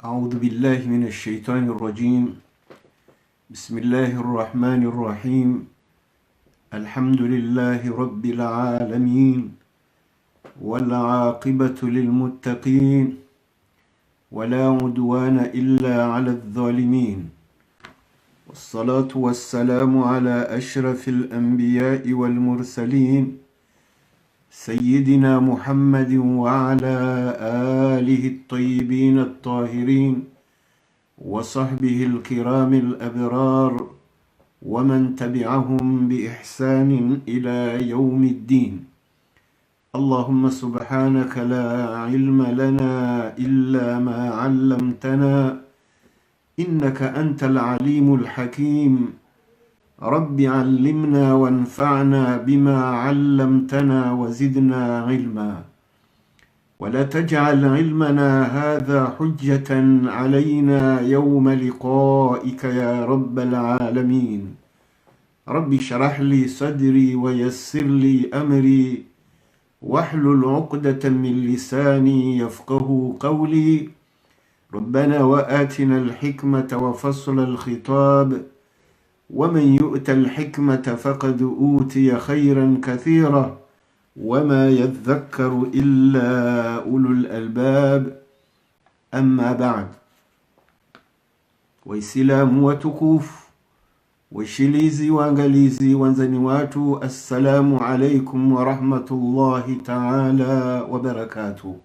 أعوذ بالله من الشيطان الرجيم. بسم الله الرحمن الرحيم. الحمد لله رب العالمين، والعاقبة للمتقين، ولا عدوان إلا على الظالمين، والصلاة والسلام على أشرف الأنبياء والمرسلين سيدنا محمد وعلى آله الطيبين الطاهرين وصحبه الكرام الأبرار ومن تبعهم بإحسان إلى يوم الدين. اللهم سبحانك لا علم لنا إلا ما علمتنا إنك أنت العليم الحكيم. رب علمنا وانفعنا بما علمتنا وزدنا علما، ولا تجعل علمنا هذا حجة علينا يوم لقائك يا رب العالمين. رب اشرح لي صدري ويسر لي أمري واحلل عقدة من لساني يفقه قولي. ربنا وآتنا الحكمة وفصل الخطاب، ومن يؤت الحكمة فقد أوتي خيرا كثيرا وما يذكر إلا أولو الألباب. أما بعد. Waislamu watukufu, washilizi waangalizi wanzani watu, assalamu alaikum wa rahmatullahi ta'ala wa barakatuh.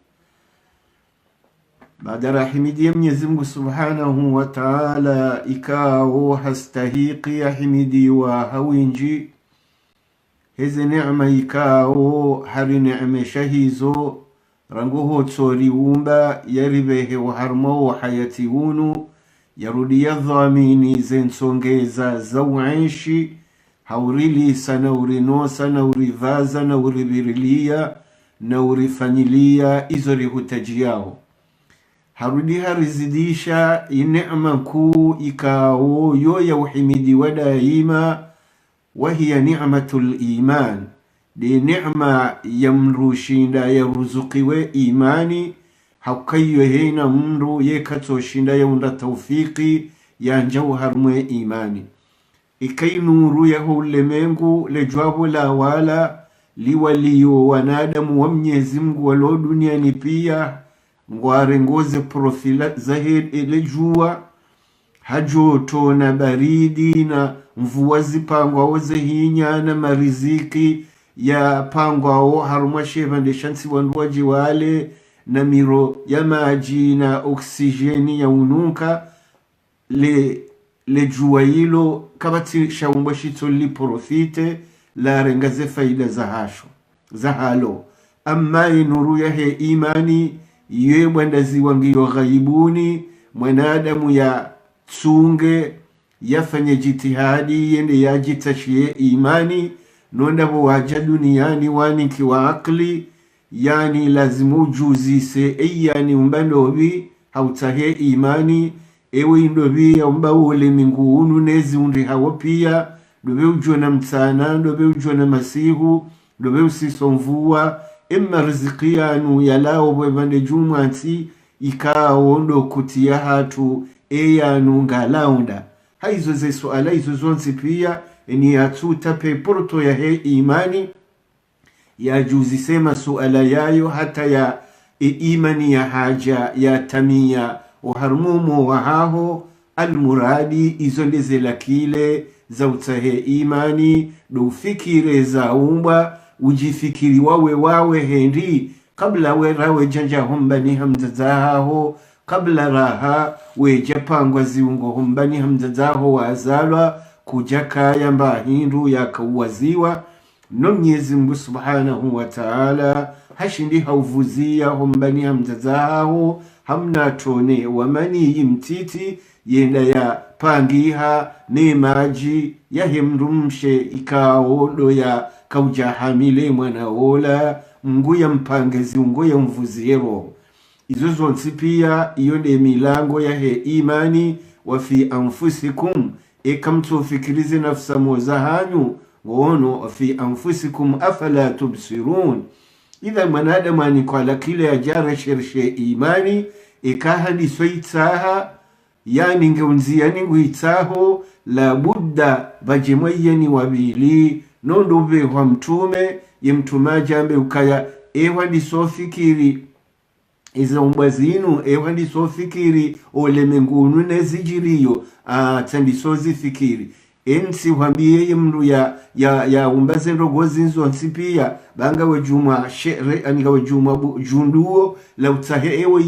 Baada rahimidia Mwenyezi Mungu Subhanahu wa Ta'ala, ikao hastahiki ahimidi wa hawinji heze neema, ikao hari neema shahizo ranguho tsori umba yaribehe wa harmo wa hayati unu yarudia dhamini zensongeza zawaishi haurili sana urinosa na urivaza na uribirilia na urifanyilia izori hutaji yao harudi harizidisha neema kuu ikao yo ya uhimidi wa daima, wahiya ni'matul iman, de neema ya mrushinda ya ruzukiwe imani. Haukayo heina mru ye katoshinda ya unda taufiki ya njau harmwe imani. Ikai nuru ya ulemengu lejwabu la wala liwaliyo wanadamu wa Mwenyezi Mungu walo duniani pia ngware ngoze profila zahid ile jua hajoto na baridi na mvua zipangwa oze hinya na mariziki ya pangwa o harumwa sheva ndeshansi wanduwaji wale na miro ya maji na oksijeni ya unuka le jua hilo kabati shaumbwa shito li profite la rengaze faida za halo. Amma nuru ya he imani iwe mwendazi wangiyo ghaibuni mwanadamu ya tsunge yafanye jitihadi yende ya jitashie imani nondabo waja duniani waniki wa akli, yani lazimu ujuzise yani umbandobi hautahe imani ewe indobi ya umbawole minguunu nezi unri hawa pia dobe ujona mtana, dobe ujona masihu, dobe usisomvua emma riziki yanu yalao bwebande jumanti ikao ndo kutia hatu yanu ngalaunda. Haizo ze suala hizo zonsi pia ni hatuta peporto ya he imani ya juzi sema suala yayo hata ya imani ya haja ya tamia uharmumu wa haho almuradi izo ndeze lakile za utahe imani do fikire za umba ujifikiri wawe hendi kabla we rawe janja humbani hamzazaho kabla raha we japangwa ziungo humbani hamzazaho wazalwa kujakaya mba hindu ya kawaziwa no Mwenyezi Mungu Subhanahu wa Ta'ala hashindi hauvuzia humbani hamzazaho hamna tone wamani yimtiti yenda ya pangiha ne maji ya hemrumshe ikao do ya kauja hamile mwana ola nguya mpangezi nguya mvuziero. Izo zonsi pia iyo de milango ya he imani wa fi anfusikum kamto fikirize nafsa moza hanyu wono wa fi anfusikum afala tubsirun. Idha mwanadamu ni kwa kile ya jara shirshe imani hadiso itsaha yani ngeunzia ningu itsaho la budda bajemwayeni wabili nondo behwa mtume ye mtumaja ambe ukaya hadiso fikiri iza umbazinu hadiso fikiri olemengunu nezijiriyo tandiso zifikiri ensi wambie mru ya umbazendo gozinzo nsipia banga wejuma shere aniga wejuma junduo la utahe ewe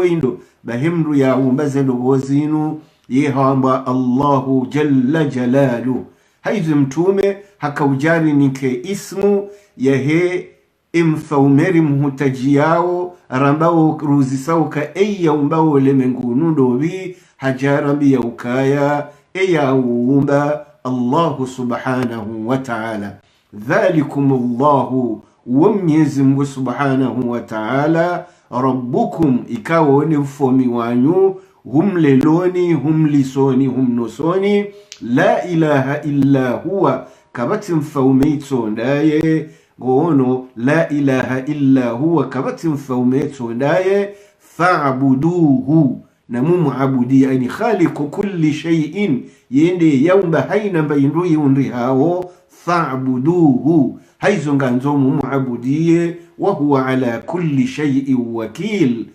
indo bahemru ya umbazendo gozinu yehamba Allahu jalla jalalu haizu mtume hakaujari nike ismu yahe imfaumeri mhutaji yao rambao ruzisao ka eya umbao lemengunu ndobi hajarambi ya ukaya eya uumba Allahu subhanahu wa ta'ala dhalikum Allahu wa mnyezi Mungu subhanahu wa ta'ala rabbukum ikawa ni ufomi wanyu hum leloni hum lisoni hum nosoni la ilaha illa huwa kabati mfaumeito ndaye goono la ilaha illa huwa kabati mfaumeito ndaye fa'buduhu na mumuabudi yani khaliqu kulli shay'in yende yaumba haina mbaindu yundi hao fa'buduhu haizo nganzo mumuabudie wa huwa ala kulli shay'in wakil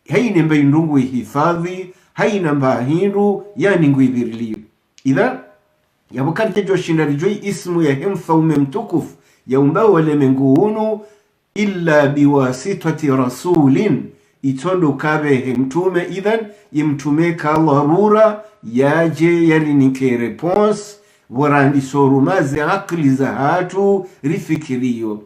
haina mbaindu hifadhi haina mbahindu yani ngwibiriliyo idha yabukarte joshinda rijoi ismu ya hemfaume mtukufu yaumba wale menguunu illa biwasitati rasulin itondo kabehe mtume idhan yimtume ka dharura yaje yarinike response warandi sorumaze akli za hatu rifikiriyo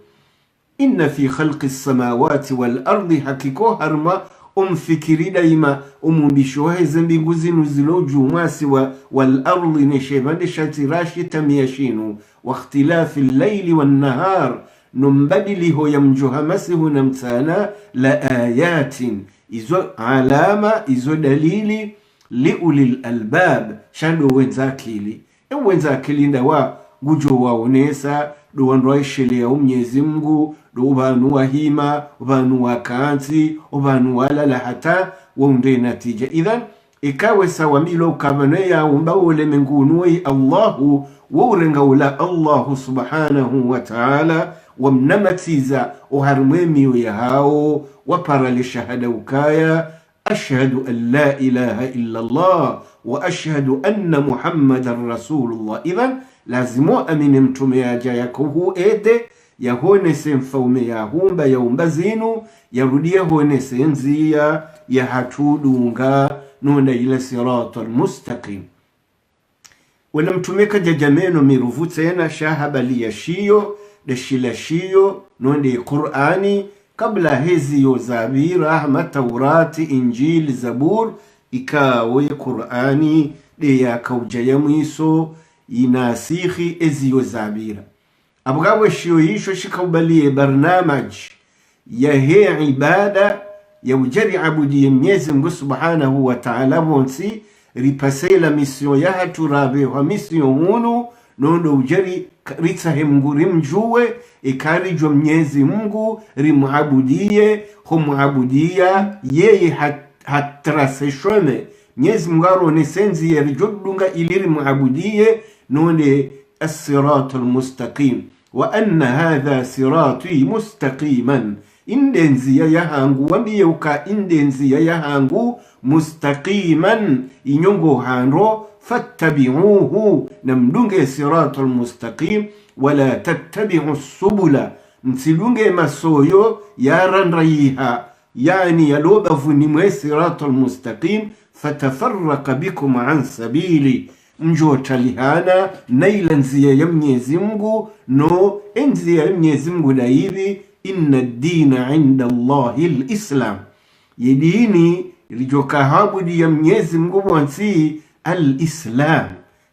inna fi khalqi samawati wal ardi hakiko harma umfikiri daima umumbishoheze mbingu zinu zilojumwasi wal ardi neshebande shatirashi tamiyashinu wa ikhtilafi al-layli wan nahar numbadiliho ya mjohamasihu na mtana la ayatin izo alama izo dalili liulil albab shando wenzakili wenzakili ndawa gujo waonesa do wanroishelea umnyezi Mungu do ubanu wahima ubanu wakanzi ubanu walala hata waunde natija idhan ikawe sawa milo ukabane ya umba ule mengunui Allahu waurenga ula Allahu subhanahu wa ta'ala wamnamatiza uharumemiyo ya hao waparali shahada ukaya ashhadu an la ilaha illa Allah wa ashhadu anna Muhammadan Rasulullah idhan lazimu amine mtume ya jaya kuhu ede ya hone semfaume ya humba ya umbazinu ya rudia hone senzia ya hatudunga nunda ila siratal mustaqim wala mtume kajajameno miruvu tena shahabali ya shiyo deshila shiyo nonde Qur'ani kabla hezi yo Zabira Taurati Injili Zabur ikawe Qur'ani de ya kaujaya mwiso inasikhi ezi yo Zabira abgawe shiyo yisho shikaubaliye barnamaj ya he ibada ya ujari abudi Mwenyezi Mungu subhanahu wa ta'ala bonsi ripase la mission ya haturabe wa mission hunu nondo ujari ritsa hemnguri mjuwe ikarijwa Mwenyezi Mungu rimuabudie humuabudia yeye hatraseshome Mwenyezi Mungu arone senzi ya rijodunga iliri muabudie nonde as-siratul mustaqim wa anna hadha sirati mustaqiman indenzia yahangu wambiye uka indenzia yahangu mustaqiman inyongo hando fattabi'uhu namdunge siratul mustaqim wala tattabi'u subula msilunge masoyo yaranrayiha yani yalobavu mwe siratul mustaqim fatafarraqa bikum an sabili mjotalihana naila nzia ya Mwenyezi Mungu no enzia ya Mwenyezi Mungu na hivi inna ad-dina 'inda Allahi al-islam yedini ilijoka habudi ya Mwenyezi Mungu wansi al-islam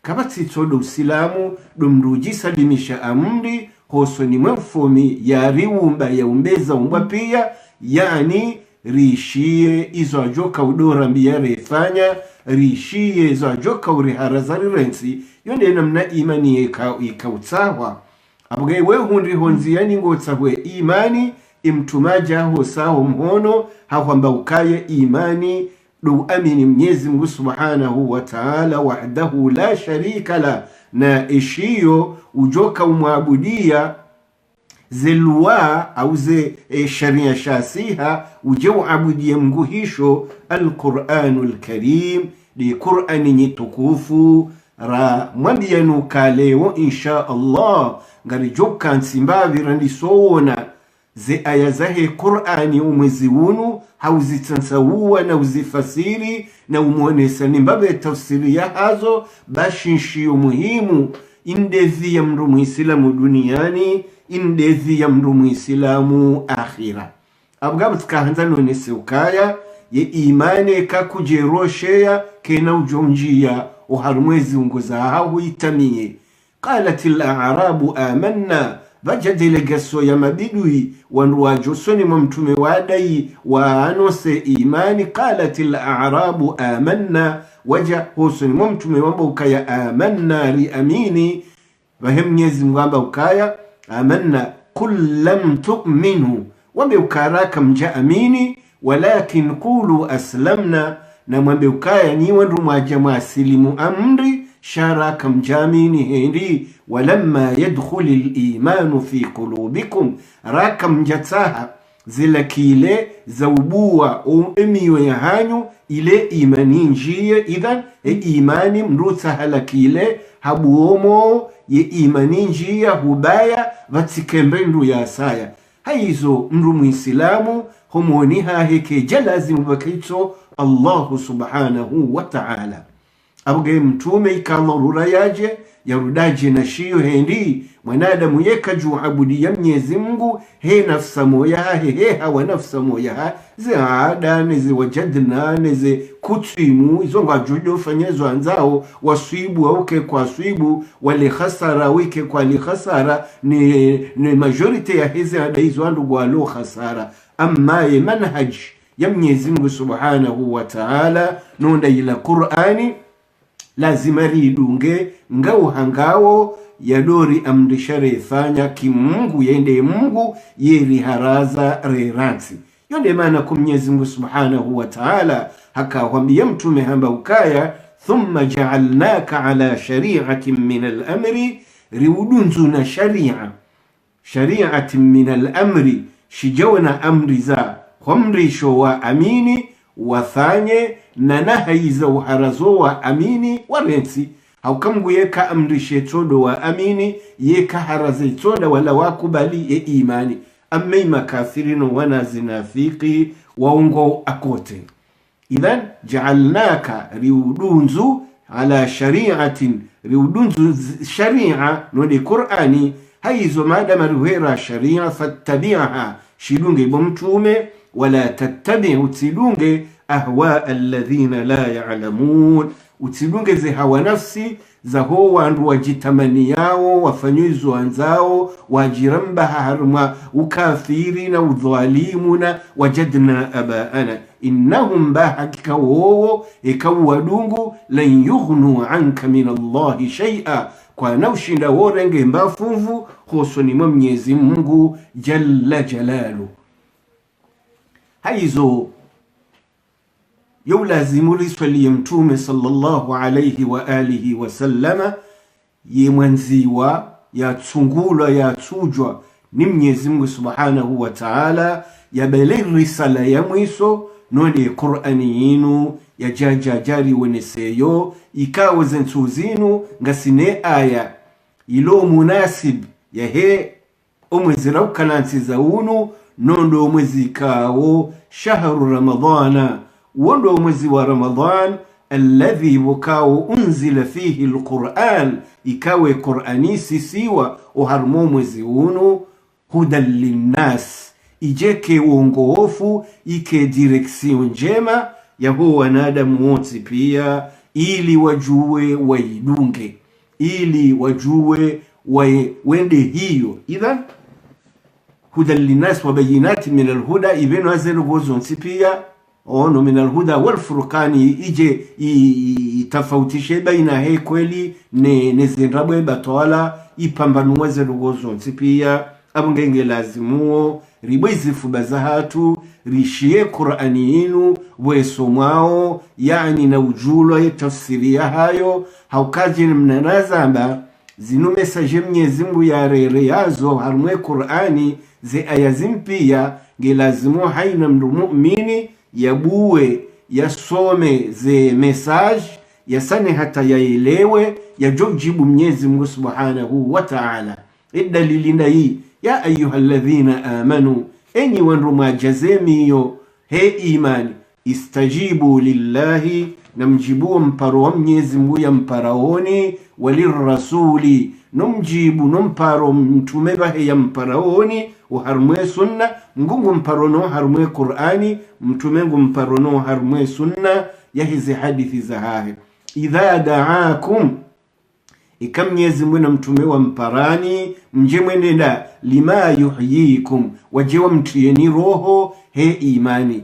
kabati todo usilamu domrujisa limisha amri hoso ni mfomi ya riumba ya umbeza umba pia yani rishie izo ajoka udora mbiyare fanya rishie izo ajoka uriharazari rensi yonde namna imani ikautsawa abgai we hundi honzi yani ngotsawe imani imtumaja ho sao mhono hakwamba ukaye imani do amini Mwenyezi Mungu Subhanahu wa Ta'ala wahdahu la sharika la, na ishiyo ujoka umwabudia zelwa au ze sharia shasiha uje uabudie Mungu hisho al-Qur'anul Karim di Qur'ani nyitukufu ra mwambiyanu kaleo insha Allah ngari joka nsimbavi randi soona ze aya zahe Qur'ani umwezi wunu hauzitansaua na uzifasiri na umuonesa nimbabe tafsiri ya hazo bashinshio muhimu indezi ya mru muislamu duniani indezi ya mru muislamu akhira. Abgabu tikahanza nonese ukaya ye imane kakujeroshea kena ujonjia uharumwezi ungoza hau itamiye. Qalatil a'rabu amanna, vaja delegaso ya mabidui wanruajosoni mtume wadai waanose imani. Qalatil a'rabu amanna, waja hosoni mtume wamba ukaya amanna ri amini vahem Mwenyezi Mungu ukaya amanna kul lam tu'minu, wambe ukaraka mja amini walakin qulu aslamna, na mwambe ukaya ni wandu mwajama asilimu amri sharaka mjamini hendi walamma yadkhuli al-imanu fi qulubikum, raka mjataha zila kile zaubua emiwe ya hanyu ile imani njie. Idhan imani mruta hala kile habuomo ye imani njia hubaya vatikembendu ya saya haizo mru muislamu homoniha heke jalazimu bakito Allahu Subhanahu wa Ta'ala. Abuge mtume ikalorura yaje yarudaje na shiyo hendi mwanadamu yeka juu abudi ya Mwenyezi Mungu he nafsa moya he hawa nafsa moya ze aada neze wajadna neze kutimu izongo ajudo fanyezo anzao waswibu auke kwa swibu wale khasara wike kwa li khasara ni majority ya hizi ada hizo andu walo khasara. Amma ye manhaj ya Mwenyezi Mungu Subhanahu wa Ta'ala nonda ila Qur'ani lazima ridunge ngao hangao ya dori amrishare ifanya kimungu yende Mungu yeri haraza reransi. Yonde maana kwa Mwenyezi Mungu Subhanahu wa Ta'ala hakawambia mtume hamba ukaya thumma ja'alnaka ala shari'atin min al-amri, riudunzu na shari'atin min al-amri shijawana amri za khumrisho wa amini wafanye na nahayi za uharazo wa amini warensi. Haukamgu yeka amrishe todo wa amini yeka haraze toda wala wakubali ye imani. Amei makafirino wana zinafiki waungo akote. Idhan ja'alnaka riudunzu ala shari'atin, riudunzu shari'a node Qur'ani haizo madama ruhera shari'a fattabi'aha shidunge bomtume wala tattabi utsidunge ahwa alladhina la ya'lamun, utsidunge ze hawa nafsi za ho wandu wajitamani yao wafanyuzo anzao wajiramba harma ukafiri na udhalimuna wajadna abaana innahum bahakika wowo ikawadungu lan yughnu anka min Allahi shay'a, kwa naushinda worenge mbafuvu khosoni Mwenyezi Mungu jalla jalalu. Haizo yulazimu riswali mtume sallallahu alayhi wa alihi wa sallama ye mwanziwa ya tsungulwa ya tsujwa ni Mwenyezi Mungu Subhanahu wa Ta'ala ya bele risala ya mwiso none Qur'ani yinu ya jajajari weneseyo ikawe zentuzinu ngasine aya ilo munasib ya he umwezi raukalansi za unu nondo mwezi kao shahru ramadana, wondo mwezi wa Ramadhan alladhi wakao unzila fihi alquran, ikawe Qur'ani sisiwa uharmo mwezi unu hudan linnas, ijeke uongofu ike direksio njema ya huo wanadamu wote pia ili wajue waidunge, ili wajue wende hiyo. Idhan hudan linnas wa bayinati min alhuda ibenu hazelu gozo pia ono min alhuda wal furqani ije itafautishe baina he kweli ne zinrabwe batwala ipambanuwa zelu gozo pia abungenge lazimuo ribwezi fubaza hatu rishie Qur'ani inu wesomao yani na ujulo ya tafsiri ya hayo haukaji mnanazamba zinu mesaje Mwenyezi Mungu ya rere yazo harumwe Qur'ani ze aya zimpia ngelazimu haina mdu mu'mini yabuwe yasome ze message yasane hata yaelewe yajojibu Mwenyezi Mungu Subhanahu wa Ta'ala. Dalili na hii ya ayyuhalladhina amanu enyi wandu majazemiyo he imani istajibu lillahi na mjibu mparo wa Mwenyezi Mungu ya mparaoni walirrasuli nomjibu nomparo mtume bahe ya mparaoni uharumwe sunna ngungu mparono harumwe Qur'ani mtume ngu mparono harumwe sunna ya hizi hadithi za hahe idha da'akum ikam Mwenyezi Mungu na mtume wa mparani mje mwenenda lima yuhyikum wajewa mtiyeni roho he imani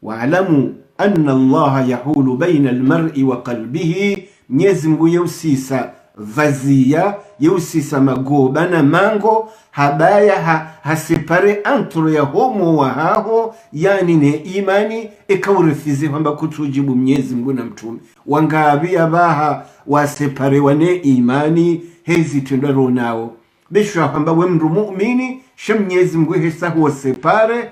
wa'lamu anna Allah yahulu baina almar'i wa qalbihi Mwenyezi Mungu yausisa vazia yausisa magoba na mango habaya hasepare antro ya homo wa haho yani ne imani ikaurefize kwamba kutujibu Mwenyezi Mungu na mtume wangabi abaha wasepare wane imani hezi tendaro nao bishwa kwamba we mru mu'mini Mwenyezi Mungu hesa huwa separe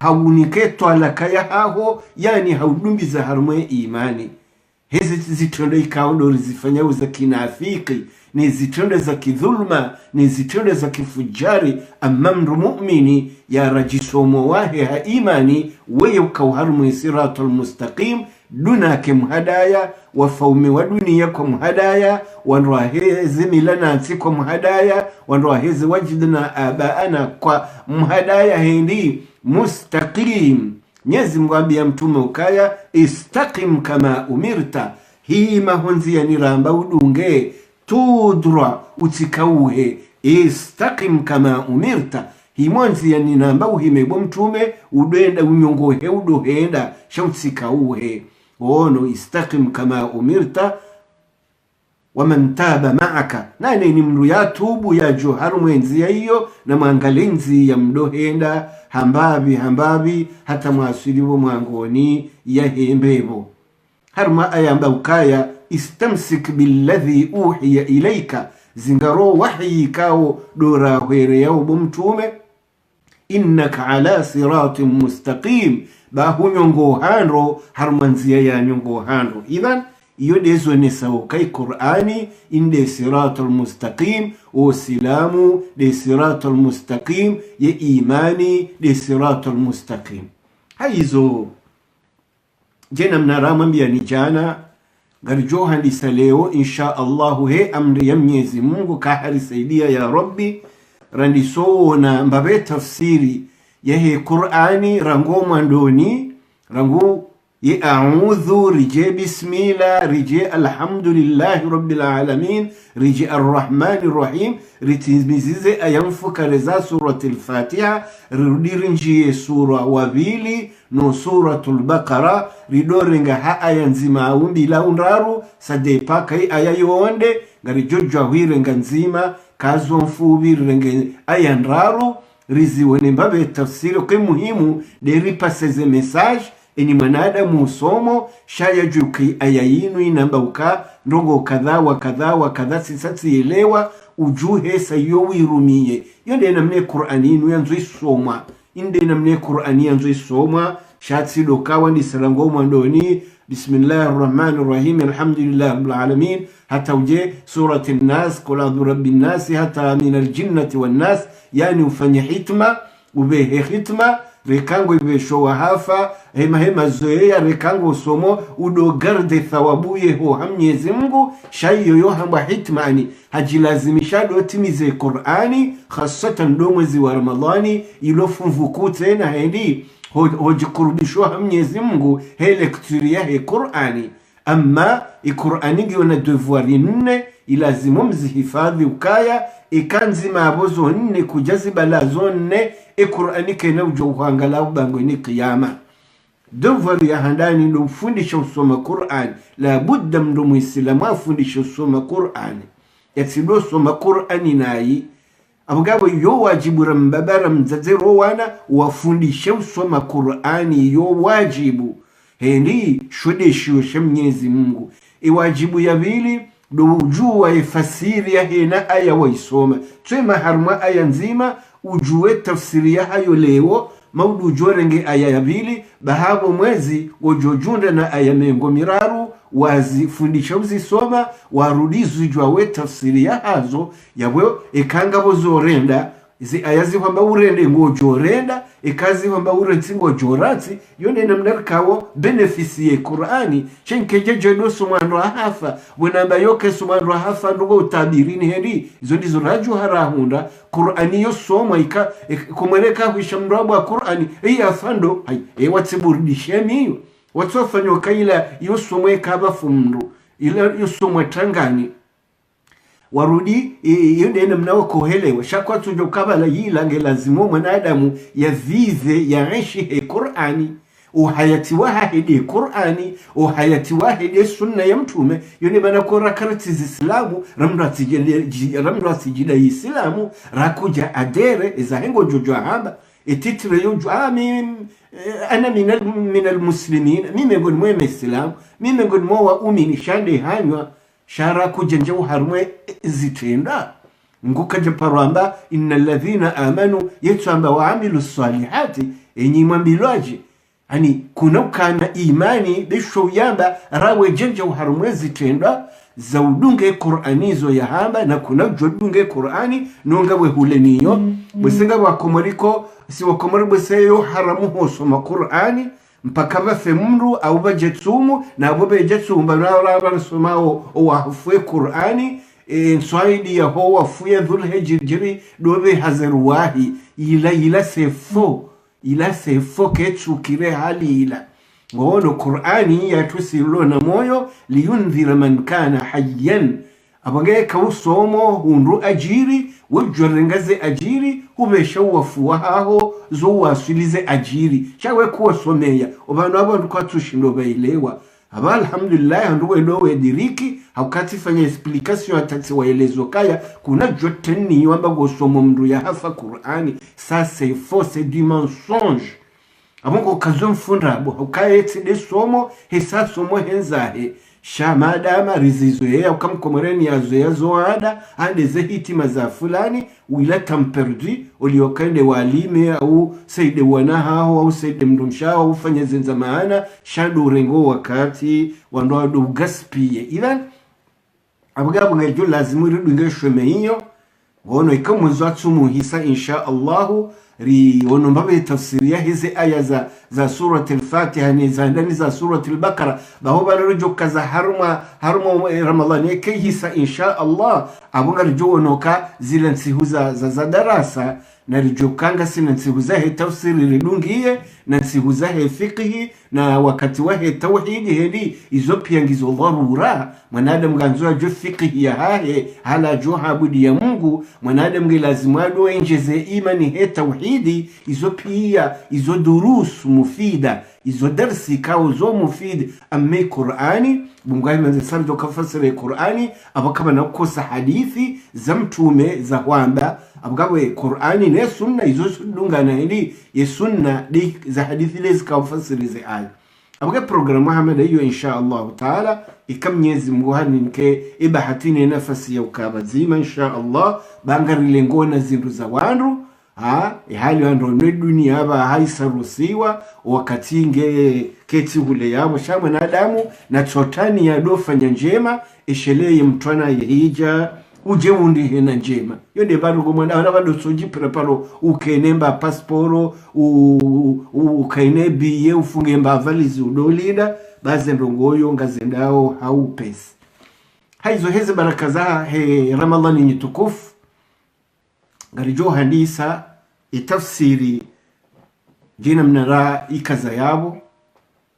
hauniketo alakaya haho yani haudumbiza harumwe imani hezi zitendo ikaudori zifanya uza kinafiki ni zitendo za kidhulma ni zitendo za kifujari amma mru mu'mini ya rajisomo wahe ha imani weye ukauharumwe siratul mustaqim dunake mhadaya wafaume wa dunia kwa mhadaya wanroahezi milanansi kwa mhadaya wanroahezi wajidna abaana kwa mhadaya hindi mustaqim Mwenyezi Mungu ambia mtume ukaya istaqim kama umirta hii mahonzi ya niramba udunge tudra utikauhe istaqim kama umirta hii mahonzi ya niramba uhimebo mtume udenda unyongohe udohenda shautikauhe ono istaqim kama umirta waman taba ma'aka nane ni mru ya tubu ya joharu mwenzi ya hiyo na mangalenzi ya mdohenda hambabi hata mwasilivo mwangoni ya hembebo harma ayamba ukaya istamsik billadhi uhiya ilaika zingaro wahyi kao dora hwere ya ubumtume innaka ala siratin mustaqim bahu nyongo handro harmanzia ya nyongo handro idhan iyo dezo nesao kai Qur'ani inde siratul mustaqim o silamu de siratul mustaqim ye imani de siratul mustaqim haizo jena mnarama mbia ni jana garjo handisa leo insha Allahu he amri ya Mwenyezi Mungu kahari saidia ya Rabbi randiso na mbabe tafsiri ya he Qur'ani rango mandoni rango ye a'udhu rije bismillah rije alhamdulillahi rabbil alamin rije arrahmanir rahim ritimizize ayamfuka reza suratul fatiha ridirinjie sura wabili no suratul baqara ridorenga ha aya nzima umbi la unraru sadepaka aya yonde ngari jojwa hwirenga nzima kazo mfubi renge aya nraru riziwene mbabe tafsiri kwa muhimu de ripaseze message eni mwanadamu usomo shaya juki ayayinu inamba uka ndongo kadha wa kadha sisati elewa ujuhe sayo wirumiye yonde namne Qur'ani inu yanzu isoma inde namne Qur'ani yanzu isoma shatsi dokawa ni sarango mwandoni bismillahirrahmanirrahim alhamdulillahi rabbil alamin hata uje surati an-nas qul a'udhu birabbin nas hata minal jinnati wan nas yani ufanye hitma ubehe hitma rekango ibeshowa hafa hema zoea rekango somo udogarde thawabuye ho Mwenyezi Mungu shayo yo hamba hitmani hajilazimisha dotimize Qur'ani khasatan do mwezi wa Ramadhani ilofumvukute na hendi hojikurubishwa Mwenyezi Mungu he lecture ya Qur'ani amma Qur'ani giona devoir nne ilazimu mzihifadhi ukaya ikanzima abozo nne kujaziba la zonne Qur'ani kena ujo uhangala ubango ni kiyama devoir ya handani ndo ufundisha usoma Qur'an la budda mdo muislamu afundisha usoma Qur'an yatido usoma Qur'ani nayi abugabo yo wajibu rambabara mzazero wana wafundishe usoma Qur'ani yo wajibu hendi shodesho Mwenyezi Mungu. Iwajibu ya vili do ujua ifasiri ya hena aya waisoma twema harma aya nzima ujue tafsiri ya hayo leo maudu ujorenge aya ya vili bahabo mwezi wajojunda na aya mengo miraru wazifundisha uzisoma warudizu jua we tafsiri ya hazo yawe ekanga bozorenda izi ayazi kwamba urende ngojorenda ekazi kwamba urenzi ngojorati yone namnarkawo benefisi ye Qur'ani chenkeje jedo sumando hafa wenamba yoke sumando hafa ndugo utabirini hedi izo ndizo raju harahunda Qur'ani yo soma kumwereka kwishamrabu wa Qur'ani afando watsiburudisheni watsofanyo kaila yo somwe kaba fumru ila yo somwe tangani warudi yende mnao kohelewa shakwa tujo kabala yilange lazimo mwanadamu ya vive ya ishi Qur'ani uhayati wahidi Qur'ani uhayati wahidi sunna ya mtume yone bana kora karati Islamu ramrati jida Islamu rakuja adere izahengo jojo hamba etitre yojo ana minal muslimin mime gon mweme Islam mime gon mwa umini shande hanywa shara kujenja uharumwe zitenda ngukaje parwamba innal ladhina amanu yatamba wa amilu salihati enyi mwambilaji ani kuna ukana imani bisho yamba rawe jenja uharumwe zitenda za udunge Qur'anizo ya hamba na kuna jodunge Qur'ani nonga we huleniyo bwesenga wakomoriko si wakomori bweseyo haramu hosoma Qur'ani mpaka bafe mru au bajetsumu na abo bejetsumu barasomao wahufwe Qur'ani nswaidi ya ho wafuye dhulhijri dobe hazeruwahi ila sefo kechukire hali ila ngono Qur'ani yatusilo na moyo liyundhira man kana hayyan abange kausomo hundu ajiri wejorengaze ajiri ubesha wafuwa haho zo wasilize ajiri chawe kuwa someya obanu abantu kwatushindo bailewa aba alhamdulillah nduwe ndowe diriki hakati fanya explication atati waelezo kaya kuna joteni wamba gosomo mndu ya hafa Qur'ani ça c'est faux, c'est du mensonge abongo kazom fundrabo hukayeti de somo hesa somo henzahe shamadama rizizo ya ukamkomoreni yazo ada andeze hitima za fulani wila tamperdi uliokende walime au saide wanaha au saide mdumshao ufanye zenza maana shadu rengo wakati wandoa do gaspie ilan abugabo ngejo lazimu ridunge shome hiyo ngono ikamwezo atumu hisa insha Allahu ri wonombabe tafsiri ya hizi aya za surati al-Fatiha ni za ndani za surati al-Baqara bahoba nrojo kaza haruma Ramadhani yake hisa insha Allah abunga rijo noka zile nsihuza za darasa na rijo kanga sina nsihuza he tafsiri ridungiye na nsihuza he fiqhi na wakati wa he tauhidi hedi izo pia ngizo dharura mwanadamu ganzoa jo fiqhi ya hahe hala jo habudi ya Mungu mwanadamu lazima ado enjeze imani he tauhidi izo pia izo durus mufida izo darsi kao zo mufid amme Qur'ani bungai manzesarjo kafasire Qur'ani abakaba nakosa hadithi za mtume za kwamba abagawe Qur'ani ne sunna izo dungana hili ye sunna di za hadithi lezi kafasire ze aya abaga program Muhammad hiyo insha Allah taala ikamnyezi mguhani nke ibahatini nafasi ya ukabazima insha Allah bangari lengona zindu za wandu hali wando ne dunia aba haisarusiwa wakati nge keti hule yabo shamwe na adamu na chotani ya dofanya njema esheleye mtwana ya hija uje undi hena njema yonde bado gomwana bado soji preparo ukenemba passporo ukaine biye ufunge mba valizi udolida baze ndongoyo ngazendao haupesi haizo hezi baraka za Ramadhani nyitukufu ngarijo hadisa itafsiri jina mnara ikaza yabo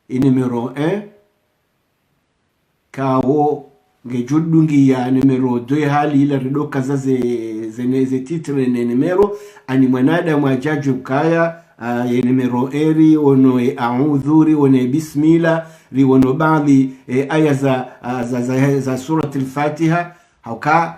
numero 1 kawo ngejudungi ya numero 2 hali ila rido kaza ze titre ne numero ani mwanada mwajaji ukaya ya numero 1 ono a'udhuri ono bismillah ri ono baadhi aya za surati al-Fatiha hauka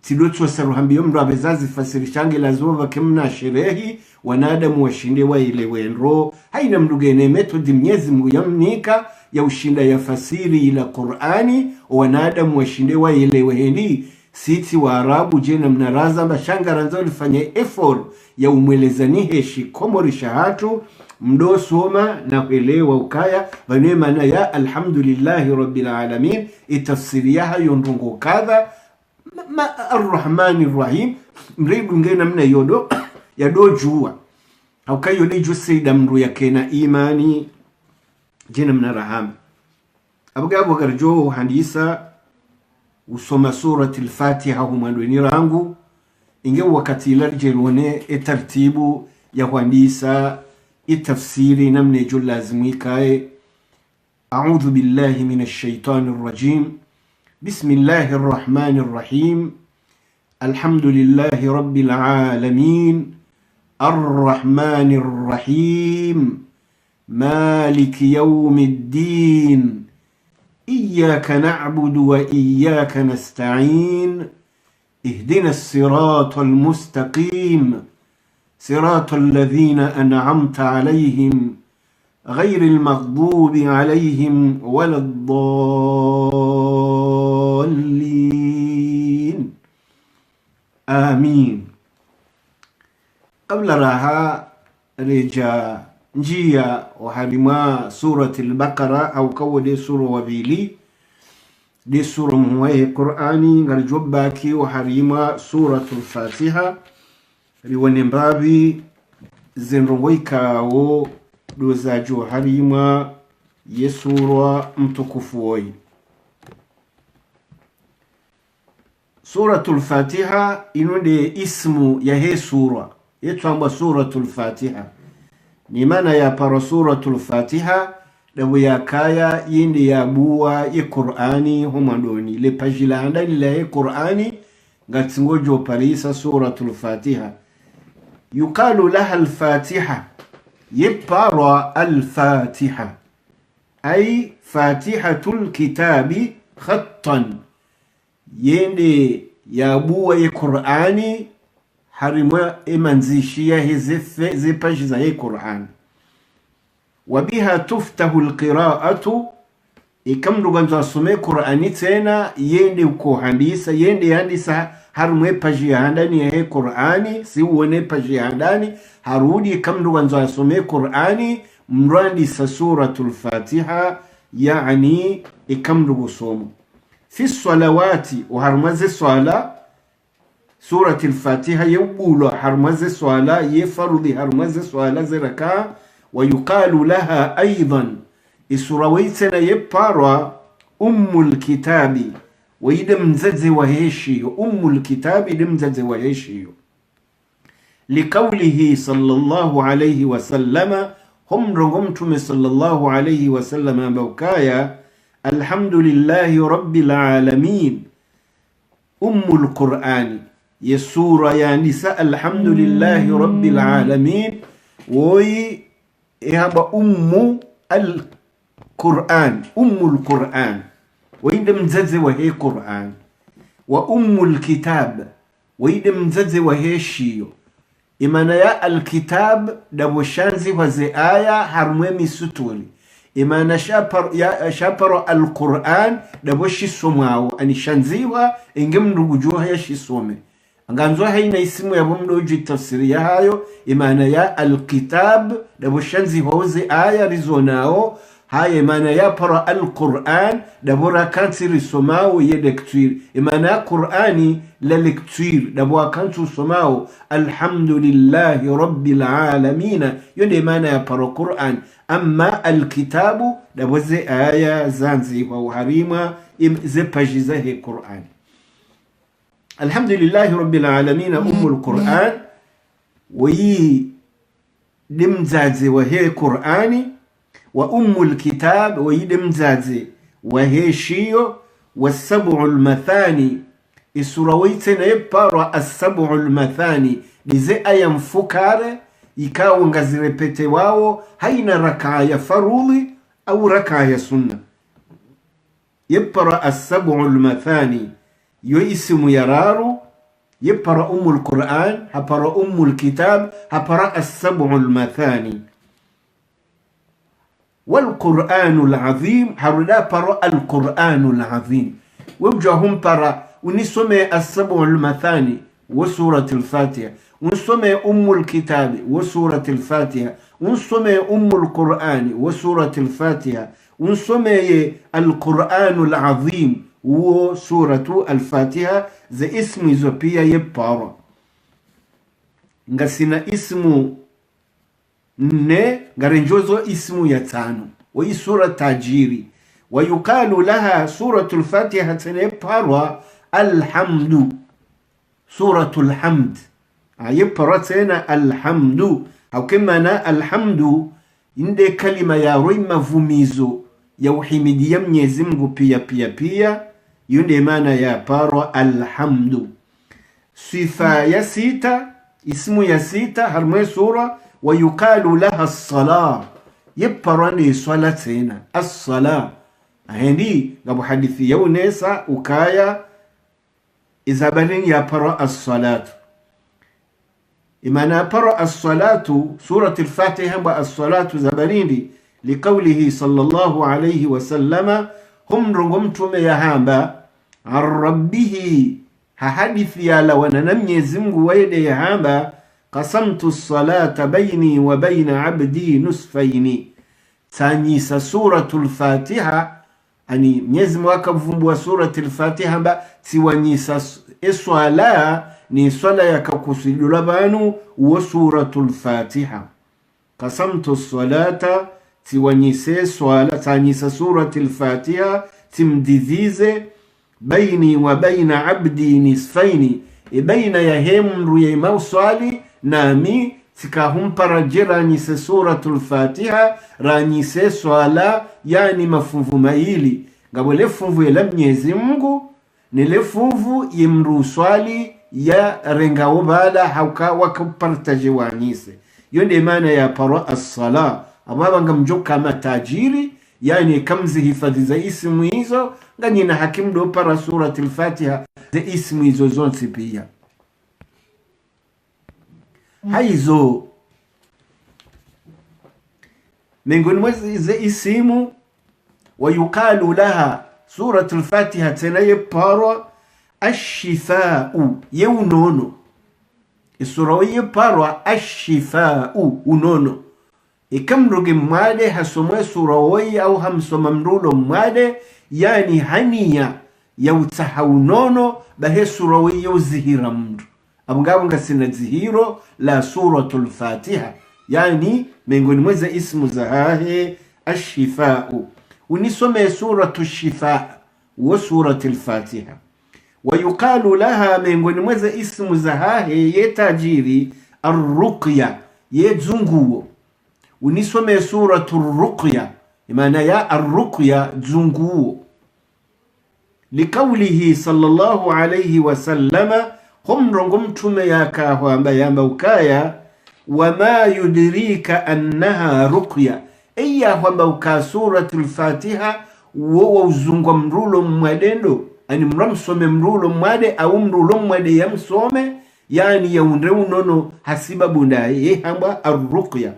tidoto saruhambio mndo abezazi fasirishange lazima vakemna sherehi wanadamu washinde waelewe nro haina mdugene metodi Mwenyezi Mungu yamnika ya ushinda ya fasiri ila Qur'ani wanadamu washinde waelewe heli siti wa Arabu jena mnaraza mbashanga ranzo lifanya effort ya umwelezani heshi komori shahatu mdo soma na kuelewa ukaya vanwe maana ya alhamdulillahi rabbil alamin itafsiriyaha yondungo kadha arrahmanir rahim mridu ngena mna yodo yado juwa au kayo lijo seida mru yakena imani jena mna rahama abugabo garjo handisa usoma surati al-Fatiha humandweni rangu inge wakati ilarjelone etartibu ya handisa itafsiri namne jo lazimikae a'udhu billahi minash shaitanir rajim bismillahir rahmanir rahim alhamdulillahi rabbil alamin arrahmanir rahim maliki yawmiddin إياك نعبد وإياك نستعين اهدنا الصراط المستقيم صراط الذين أنعمت عليهم غير المغضوب عليهم ولا الضالين آمين. قبل راها رجاء njia wahalima surati al-Baqara au kawde sura wabili de sura muwaye Qur'ani ngarjobaki wahalima suratul Fatiha riwane mbabi zenrongoikawo dozajo halima yesura mtukufu woi. Suratul Fatiha inode ismu ya he sura yetwamba suratul Fatiha ni maana ya para suratul Fatiha dawo ya kaya yindi ya buwa ye Qur'ani homandoni le pagila andani la Qur'ani ngatsingojo parisa suratul Fatiha yuqalu laha al-Fatiha yipara al-Fatiha ay fatihatul kitabi khattan yindi ya buwa ye Qur'ani harimwa emanzishia hezefe zepaji za Qur'an wabiha tuftahu alqira'atu ikamdu ganzo asome Qur'ani tena yende uko handisa yende handisa harimwe paji ya handani ya Qur'ani si uone paji ya handani harudi ikamdu ganzo asome Qur'ani mrandi sa suratul Fatiha yani ikamdu gusomo fi salawati wa harmaze swala سورة الفاتحة يقول حرمز سوالا يفرض حرمز سوالا زركا ويقال لها أيضا السورويتنا يبارا الكتاب ويدم زدز وهيشي الكتاب يدم زدز وهيشي لقوله صلى الله عليه وسلم هم رغمتم صلى الله عليه وسلم بوكايا الحمد لله رب العالمين القرآن يسورة يا نساء الحمد لله رب العالمين وي يهب القرآن القرآن ويدم زز وهي قرآن الكتاب ويدم زز وهي شيو إمانا يا الكتاب دبوشانزي وزي آية حرمي ستوري إمانا شابر القرآن دبوشي سماو أني شانزيوا إنجم نرجوها يشي سومي anganzo haina isimu ya bumdo uji tafsiri ya hayo imana ya alkitab dabushanzi hoze aya rizonao haya imana ya para alquran dabura kansi risomao ye lecture imana ya qurani la lecture dabua kansu somao alhamdulillahi rabbil alamin yonde imana ya para quran amma alkitabu dabuze aya zanzi wa harima ze pajiza he qurani الحمد لله رب العالمين القرآن وي دمزازي وهي قرآني الكتاب وي دمزازي وهي شيو والسبع المثاني السرويتنا يبارا السبع المثاني لزي أيام فكار يكاو ngazirepete wao haina rakaa ya farudhi au rakaa ya sunna yabara as-sab'u al-mathani yo isimu yararu يبرا القرآن هبرا الكتاب هبرا السبع المثاني. والقرآن العظيم هردا برا القرآن العظيم وجهم برا ونسمي السبع المثاني وسورة الفاتحة ونسمي الكتاب وسورة الفاتحة ونسمي القرآن وسورة الفاتحة ونسمي القرآن العظيم وسورة الفاتحة زي اسم زوبيا يبارا ngasina ismu ne ngarenjozo ismu ya tano wa sura tajiri ويقال لها سورة الفاتحة تنبارا الحمد سورة الحمد يبرتنا الحمد أو كما الحمد inde kalima ya roi mavumizo ya uhimidia Mwenyezi Mungu pia yunde maana ya parwa alhamdu. Sifa ya sita ismu ya sita harmwe sura ويقال لها الصلاة يبرني صلاتنا الصلاة هندي غبو حديثي يونيسا وكايا إذا بلين يبرا الصلاة إما نبرا الصلاة سورة الفاتحة والصلاة زبريني لقوله صلى الله عليه وسلم هم رغمتم يهامبا عن ربه حديث يالا وننمي زمغ ويد يهامبا قسمت الصلاة بيني وبين عبدي نصفين تانيس سورة الفاتحة أني ميزم وكفنبوا سورة الفاتحة با تيوانيسا الصلاة ni swala ya kakusudu labanu wa suratul Fatiha. Qasamtu salata tiwanyise swala tanyisa suratul Fatiha timdizize baini wa baina abdi nisfaini baina ya hemru ya mauswali nami tikahumpara jiranyise suratul Fatiha ranyise swala yani mafuvu maili ngabo lefuvu ya Mwenyezi Mungu ni lefuvu yemru swali ya renga ubala hauka wakapartaje wanyise yonde maana ya para as-sala ababa ngamjoka matajiri yani kamzi hifadhi za ismu hizo ngani na hakimu do para suratul Fatiha za ismu hizo zonse pia haizo miongoni mwa za ismu ويقال لها سورة الفاتحة تناي بارو الشفاء يونونو السورة يبارو الشفاء ونونو كم رجل ماده هسمه سورة أو هم سممرولو ماده يعني هنيا يوتحونونو به سورة يوزهير أمر أبغى سنة زهيرو لا سورة الفاتحة يعني من قول ماذا اسم زهاه الشفاء ونسمى سورة الشفاء وسورة الفاتحة ويقال لها من قول ماذا اسم زهاه يتاجيري الرقية يتزنقو ونسمى سورة الرقية معنى يا الرقية زنقو لقوله صلى الله عليه وسلم هم رغمتم يا كاهو بياموكايا وما يدريك أنها رقية إيا وموكا سورة الفاتحة ووزنغ مرولو مwadendo ani mramsome mrulo mwade au mrulo mwade yamsome yani yaunreu nono hasiba bundaye hamba arruqya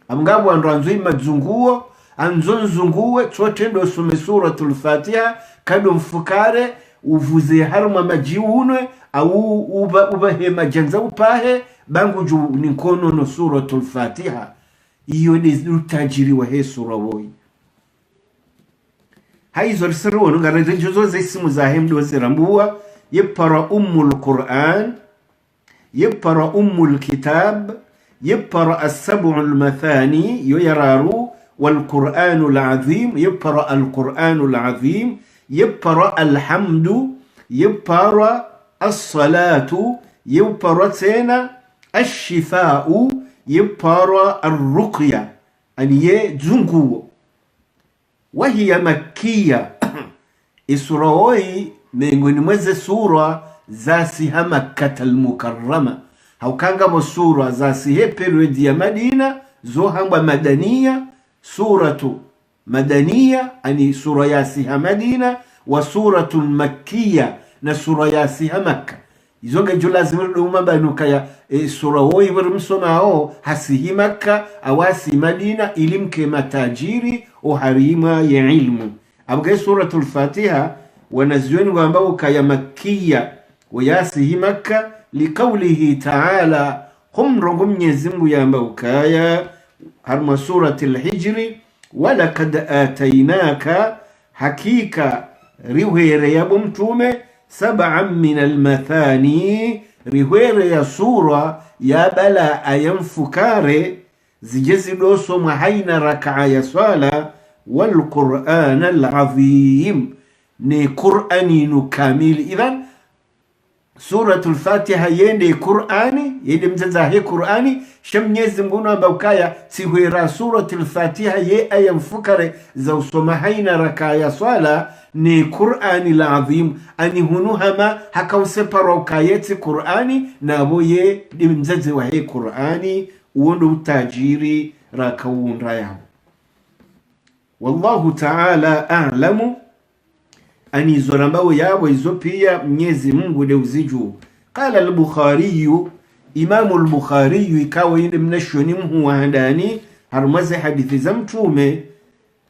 amgabo andranzui madzunguo anzonzunguwe twotendo some suratul Fatiha kado mfukare uvuze haruma majiunwe au ubahema janza upahe bangu juu ninkono no suratul Fatiha iyo ni utajiri wa he sura woi haizo risiro ngareze jozo za isimu za hemdo zirambua yepara Qur'an yepara kitab yepara as-sab'ul mathani yoyararu wal Qur'anul azim yepara al-Qur'anul azim yepara alhamdu yepara as-salatu yepara tena ash-shifa'u yepara ar-ruqya aniye zunguo وهي مكية إسرائيل من mweze sura zasiha Makkah al-Mukarrama au kanga sura zasihe period ya Madina zohamba madaniya suratu madaniya ani sura yasiha Madina wa suratu makkiya na sura yasiha Makkah izonga jo lazima do mabanuka ya sura woi msomao hasihi Makka awasi Madina ilimke matajiri o harima ya ilmu. Abga suratul Fatiha wanazioni ambao kaya Makkiya wayasihi Makka liqawlihi ta'ala humrongo Mwenyezi Mungu ambao kaya harma suratul Hijri walaqad atainaka hakika riwhere ya mtume sab'an min almathani riwhere ya sura ya bala ayamfukare zijezi doso mahaina raka'a ya swala wal Qur'an al-azim ni Qur'ani nukamili. Idhan suratul Fatiha yende Qur'ani yende mzazahe Qur'ani shamnyezi Mungu ambao kaya sihwera suratul Fatiha ye ayamfukare za usoma haina raka'a ya swala ni Qur'ani al-azim ani hunuhama hakausepara ukayeti Qur'ani na boye di mzazi wa he Qur'ani uondo utajiri rakaunda yao. Wallahu ta'ala a'lamu ani zorambao yabo izo pia Mwenyezi Mungu de uziju. Qala al-Bukhari Imam al-Bukhari ikawa yende mnashoni mhu handani harumazi hadithi za mtume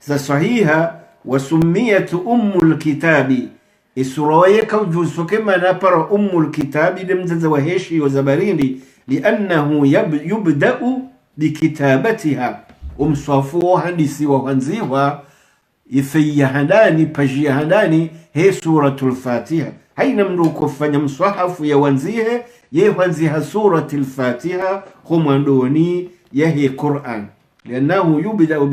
za sahiha wasumiyat ummul kitabi isurawaye kaujusu kema napara ummul kitabi de mzaza wa heshi wa zabarindi liannahu yubda'u bikitabatiha umswafu handisi wa hanziwa ifaya handani pajia handani he suratul Fatiha haina mndu kufanya mswahafu ya wanzihe ye wanziha suratul Fatiha kumandoni ya he Qur'an liannahu yubda'u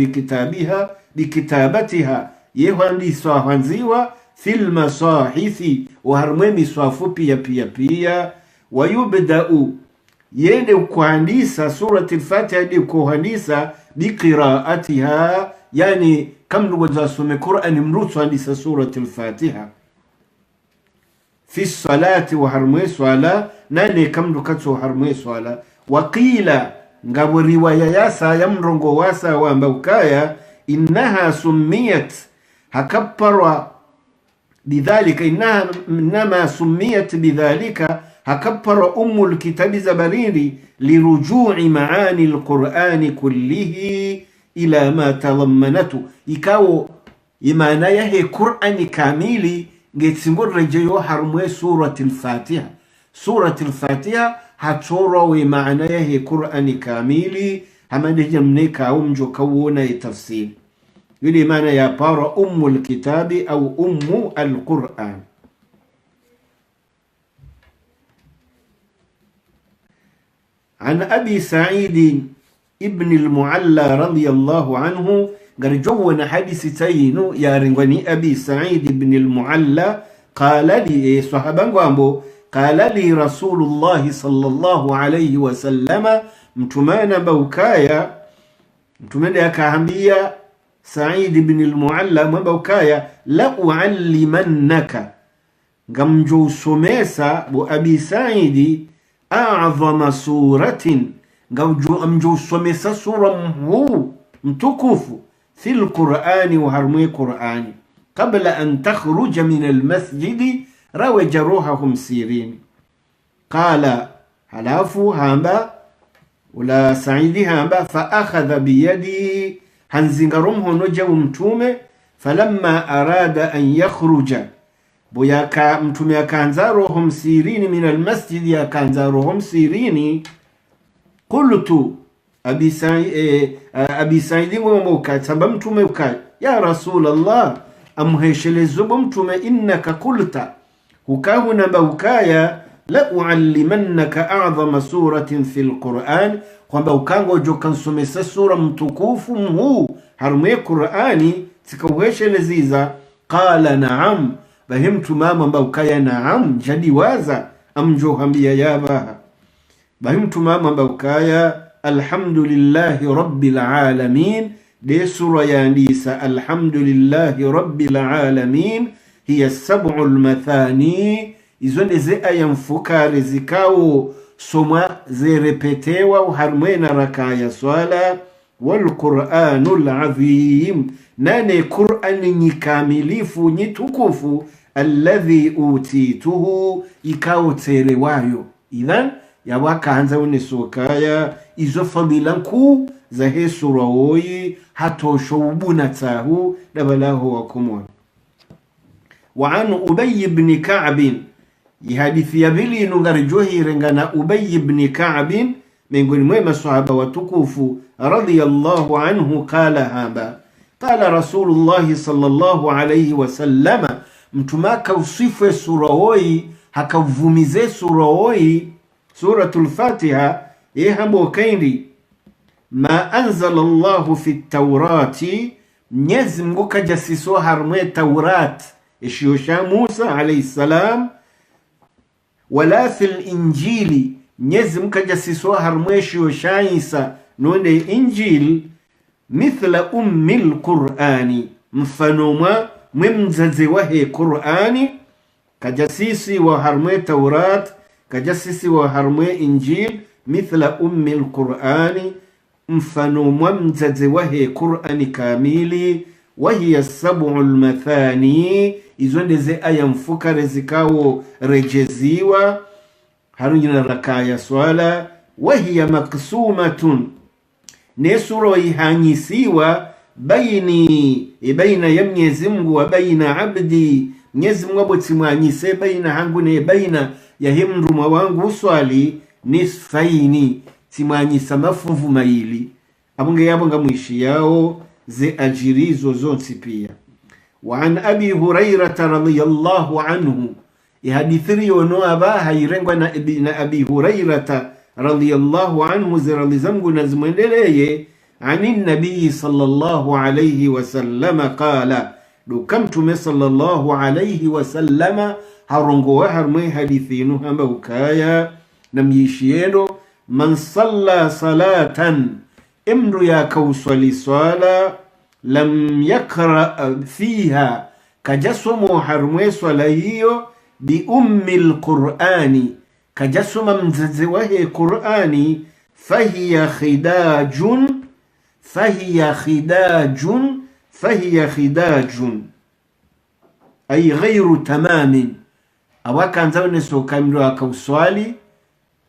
bikitabatiha ye handisi wa hanziwa fil masahifi wa harmemi swafu pia wa yubda'u yende kuhandisa suratul Fatiha di kuhandisa biqira'atiha yani kam ndugu zasome Qur'an mrutu handisa suratul Fatiha fi salati wa harmwe swala nane kam ndugu katso harmwe swala waqila ngabo riwaya yasa ya mrongo wasa wa mbukaya innaha summiyat hakapparwa bidhalika inma summiyat bidhalika hakappara ummul kitabi zabariri liruju'i maani alqur'ani kullihi ila ma tadammanatu ikawo imana yahe Qur'ani kamili ngetsingo rejeyo harmwe suratul Fatiha hatoro we maana yahe Qur'ani kamili hamande jamneka umjo kawona tafsiri yule maana ya para ummul kitabi au ummu alquran. عن أبي سعيد ابن المعلى رضي الله عنه قرجونا حديثتين يا رنغني أبي سعيد ابن المعلى قال لي صحابان قامبو قال لي رسول الله صلى الله عليه وسلم متمانا بوكايا متمانا كهمبيا سعيد بن المعلى مبوكايا لا أعلمنك قمجو سميسا بأبي سعيد أعظم سورة قمجو سميسا سورة متكوف في القرآن وهرمي قرآن قبل أن تخرج من المسجد روج روحهم سيرين. قال حلافو هامبا ولا سعيد هامبا فأخذ بيدي hanzingarumho noja mtume falamma arada an yakhruja boyaka mtume akaanza rohom sirini min almasjid yakaanza rohom sirini qultu abi sa'id ngomoka samba mtume uka ya rasulullah amheshelezo mtume innaka qulta hukahu namba ukaya la uallimannaka a'zama suratin fil Qur'an kwamba ukango joka nsomesa sura mtukufu mhu harumwe Qur'ani tikawesheleziza. Qala na'am bahimtu mama mbukaya na'am jadi waza amjohambia yabaha bahimtu mama mbukaya alhamdulillahi rabbil alamin de sura yandisa alhamdulillahi rabbil alamin hiya sab'ul mathani izonde ze ayamfukare zikao soma zirepetewa uharmwe na raka ya swala wal Qur'anul azim nane Qur'ani nyikamilifu nyitukufu alladhi utituhu ikaoterewayo. Idhan yawakaanza unesokaya izo fadila nkuu za he sura oyi hatosho ubunatahu dabalahu wakumwa. Wa an Ubay ibn Ka'b, hadithi ya pili nungarjohi rengana Ubay ibn Ka'b miongoni mwa maswahaba watukufu radiyallahu anhu, qala haba qala Rasulullah sallallahu alayhi wasallam, mtumaka usife sura oyi hakavumize sura oyi suratul Fatiha hambo kaindi ma anzala Allahu fi Taurati, Mwenyezi Mungu kajasiswa harmwe Taurat ishiyosha Musa alayhi salam, wala fil Injili, Mwenyezi Mungu kajasiswa harmwe ishiyosha Isa nonde Injil, mithla ummil Qur'ani, mfanoma mzazi wahe Qur'ani, kajasisi wa harmwe Taurat, kajasisi wa harmwe Injil, mithla ummil Qur'ani, mfanoma mzazi wahe Qur'ani kamili, wahiya sab'ul mathani, izo ndeze aya mfukare zikawo rejeziwa harunyina rakaya swala, wahiya maksumatun, nesuro ihanyisiwa baina ya Mwenyezi Mungu wa baina abdi, Mwenyezi Mungu abotimwanyise baina hangu ne baina ya himruma wangu uswali nisfaini, timwanyisa mafuvu maili abunge yabonga mwishi yao ze ajirizo zonsi pia. Wa an Abi Hurairah radhiyallahu anhu, ihadithiri yono abaha irengwa na Abi Hurairah radhiyallahu anhu ziradhizangu nazimwendeleye, anin nabii sallallahu alayhi wasallama qala, dukamtume sallallahu alayhi wasallama harongo harmwe hadithinu hamba ukaya na myishieno, man salla salatan, imru ya kauswali swala, lam yakra fiha, kajasumu harmwe swala hiyo, bi ummil Qur'ani, kajasuma mzazi wahe Qur'ani, fahiya khidajun ay ghayru tamamin, awakanza nesoka mru akauswali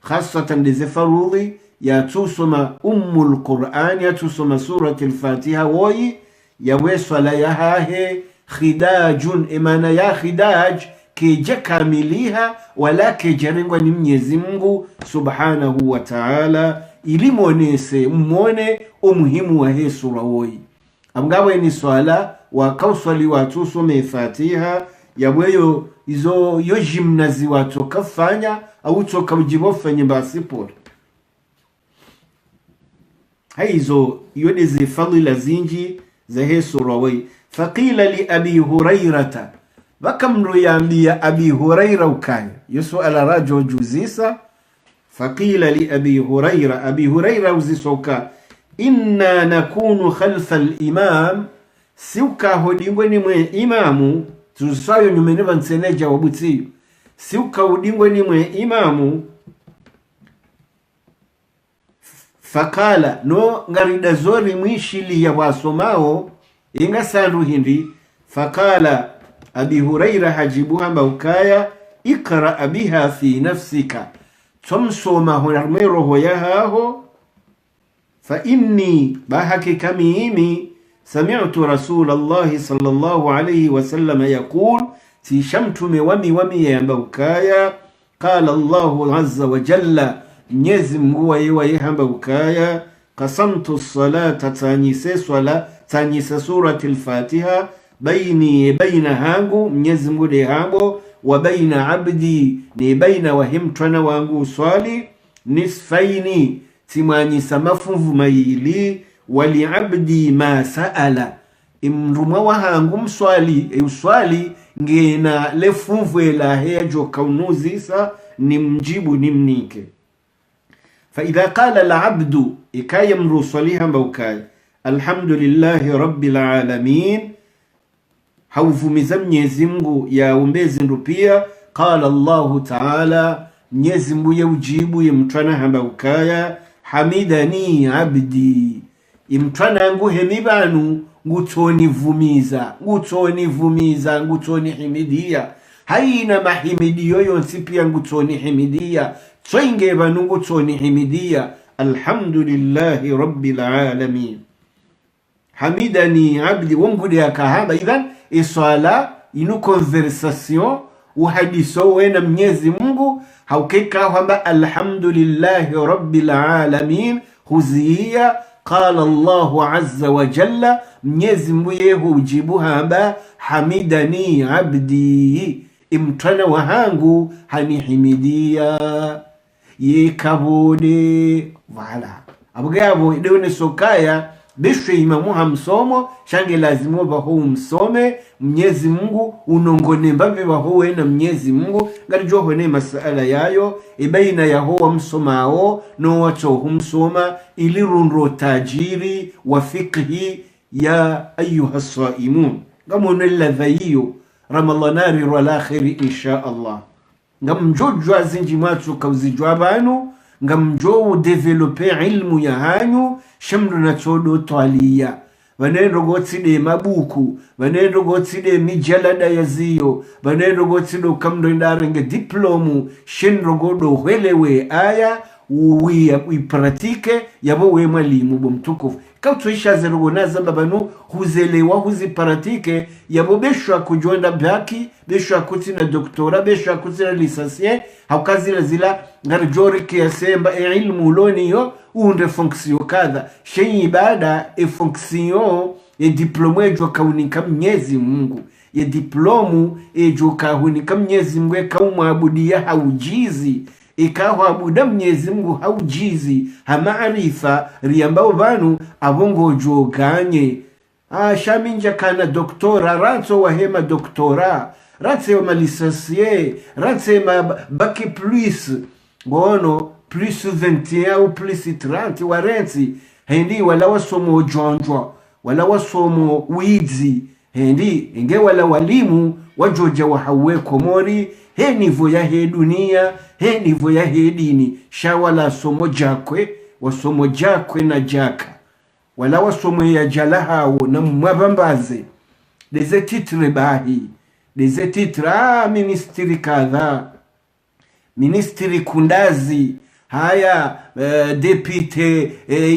khasatan lizefarudhi ya tusoma ummul Qur'an, ya tusoma suratul Fatiha woyi ya weswala ya hahe khidajun, imana ya khidaj keje kamiliha wala kejerengwa ni Mwenyezi Mungu subhanahu wa ta'ala, ilimonese mwone umuhimu wa he sura woyi. Amgawe ni swala wa kauswali watu some Fatiha yabweyo izo yo gymnazi watu kafanya au toka mjibofanye basipor haizo yodeze fadila zinji za he sura woyi. Faqila li Abi Hurairah, bakamru yambia Abi Hurairah ukaya yusu ala rajo juzisa. Faqila li Abi Hurairah, Abi Hurairah uzisoka, inna nakunu khalfa al-imam, siuka hodingwe ni mwe imamu, tusayo nyumeneva nseneja wabutiyo, siuka hodingwe ni mwe imamu. Fakala, no ngarida zori mwishili ya wasomao, inga sandu hindi. Fakala, Abi Hurairah hajibu hamba ukaya, ikra biha fi nafsika, tumsoma honarmero hoyahaho, fa inni bahaki kamimi sami'tu Rasulullah sallallahu alayhi wasallam yaqul, tishamtume wami yamba ukaya, qala Allahu azza wa jalla, Mwenyezi Mungu wa yamba ukaya, qasamtu as-salata, tanyise suratul Fatiha, baina hangu Mwenyezi Mungu de hango, wa baina abdi, ni baina wahimtwana wangu swali, nisfaini, timanyisa mafuvu maili, wali abdi ma saala, imruma wahangu mswali uswali ngena lefuvu la hejo kaunuzisa ni mjibu ni mnike. Fa idha qala al-abdu, ikaya mru swaliha mbaukai, alhamdulillahi rabbil alamin, hauvumiza Mwenyezi Mungu ya umbezi ndupia, qala Allahu ta'ala, Mwenyezi Mungu ya ujibu ya mtwana hamba ukaya, hamidani abdi, imtwana yangu hemibanu ngutoni vumiza ngutoni himidia haina mahimidiyo yonsi pia ngutoni himidia tsoinge banu ngutoni himidia alhamdulillahi rabbil alamin hamidani abdi wongudi akahaba idhan iswala inu conversation uhadiso wena Mwenyezi Mungu haukeka kwamba alhamdulillahi rabbil alamin huziya qala Allahu azza wa jalla Mwenyezi Mungu yehu ujibu hamba hamidani abdi imtana wahangu hanihimidia yekabode wala abugabo idone sokaya beshe imamu hamsomo shange lazimo baho umsome Mwenyezi Mungu unongone mbabe baho wena Mwenyezi Mungu ngalijo hone masala yayo ibaina yaho wamsomao no wacho humsoma ili runro tajiri wa fiqhi ya ayuha saimun ngamono ladhaiyo ramalanari wal akhir insha Allah ngamjojwa zinjimatu kauzijwa banu ngamjo developer ilmu ya hanyu shamru na todo twaliya banendo gotside mabuku banendo gotside mijalada yaziyo banendo gotside kamdo ndarenge diplomu shenro godo hwelewe aya wi pratike yabo we mwalimu bomtukufu kautuisha zerugonaza babanu huzelewa huzipratike yabo beshwa kujonda baki beshwa kutina doktora beshwa kutina lisansie haukazila zila ngarjori kiasemba ilmu loniyo unde fonksio kadha shenyi ibada fonksio diplome ejwa kaunika Mwenyezi Mungu diplomu ejwa kaunika Mwenyezi Mungu kaumwabudia haujizi ikawa abuda Mwenyezi Mungu haujizi hamaarifa riambao banu abongo joganye shaminja kana doktora ranso wahema doktora ratse ma licencié ratse ma bac plus bono plus 21 ou plus 30 warensi hendi wala wasomo jonjwa wala wasomo wizi hendi inge wala walimu wajoja wahawe komori he nivo ya he dunia he nivo ya he dini shawala somo jakwe wasomo jakwe na jaka wala wasomo ya jalahawo na mwabambaze deze titre bahi deze titre ministeri kadha ministeri kundazi haya depute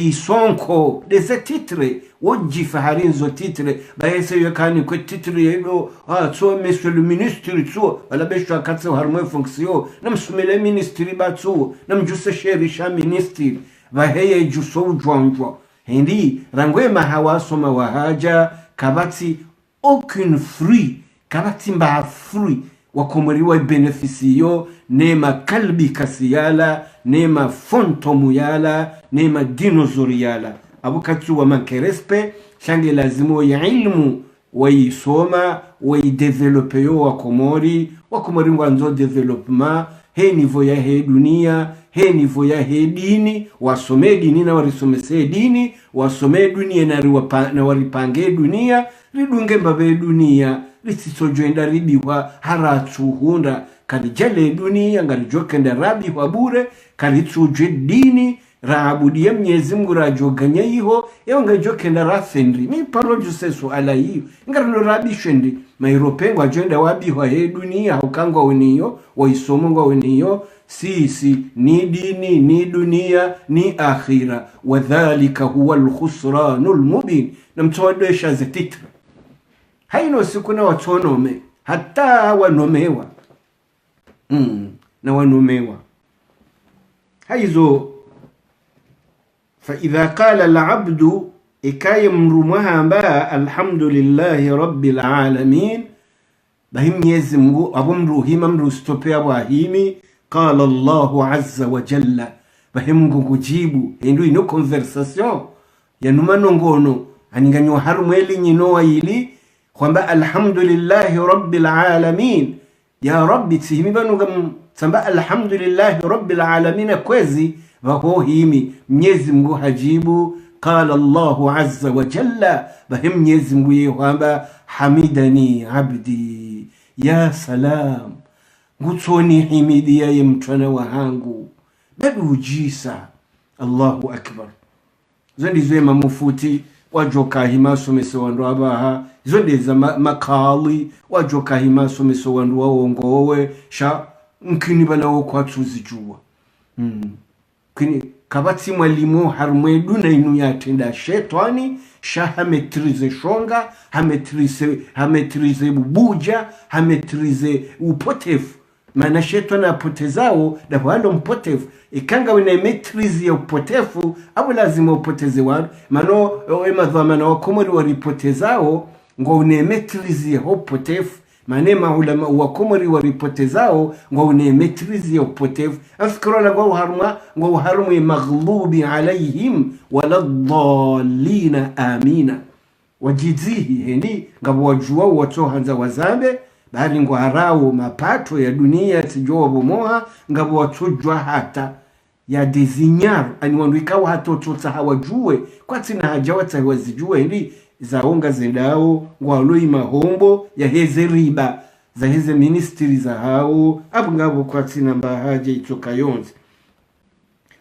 isonko deze titre woji faharinzo titre bahese yakani ko titre yego so monsieur le ministre tso wala besho akatse harmo fonction namsumele ministri batso namjuse sherisha ministri baheye juso jwanjwa hindi rangwema hawasoma wahaja kabati aucune fruit kabati mba fruit wakomoriwa beneficio nema kalbi kasiyala nema fontomu yala nema dinosauri yala abukatu wa mankerespe shange lazimo ya ilmu waisoma waidevelope yo wakomori wanzo development he nivo ya he dunia he nivo ya he dini wasome dini na warisomese dini wasome dunia na waripange dunia ridunge mbabe dunia lisisojoenda ribiwa haratuhunda kalijale dunia ngalijokenda rabi wa bure kalituje dini raabudia Mwenyezi Mungu rajoganya hiho yao ngajokenda rafendri mi paro juseso ala hiyo ngarino rabi shendi mairopengo ajenda wabi wa he dunia haukangwa weniyo waisomongwa weniyo sisi ni dini ni dunia ni akhira wadhalika huwa alkhusranul mubin namtwadesha zetitra haino siku na watonome hata wanomewa na wanomewa haizo فإذا قال العبد إكاي مرمها با الحمد لله رب العالمين بهم يزمو أبمرو هممرو ستوبيا وهيمي قال الله عز وجل بهم جيبو هندو ينو conversation ينما نونغونو أنيغانيو هرمويلي نينو إلي kwamba alhamdulillahi rabbil alamin ya rabbi tihimi banu gam samba alhamdulillahi rabbil alamin kwezi waho himi Mwenyezi Mungu hajibu qala Allahu azza wa jalla bahim Mwenyezi Mungu yehamba hamidani abdi ya salam ngutsoni himidia ye mtwana wahangu badu jisa Allahu akbar zondi zwe mamufuti wajoka hima someso wandu abaha zondi za makali wajoka hima someso wandu waongowe sha nkini bala kwa tuzijua kini kabati mwalimu harumwedu na inu yatenda shetani sha hametrize shonga hametrize bubuja hametrize upotefu maana shetani apotezao da wando mpotefu ikanga wina metrize ya upotefu abo lazima upoteze wadu mano madhamana wakomori waripotezao ngo une metrize ya upotefu manema ulama wakomori waripotezao ngo une metrize ya upotefu afkrola ngo harumwe maghlubi alaihim wala dhalina amina wajizihi heni ngabo wajua watohanza wazambe bali ngo harao mapato ya dunia sijoa bomoha ngabo watujwa hata ya dezinyaru ani wandu ikawa hatotota hawajue kwa tina hajawata hawazijue hindi zaonga zendao ngwaloi mahombo ya heze riba za heze ministry za hao abu ngabo kwa tina mbahaje itoka yonzi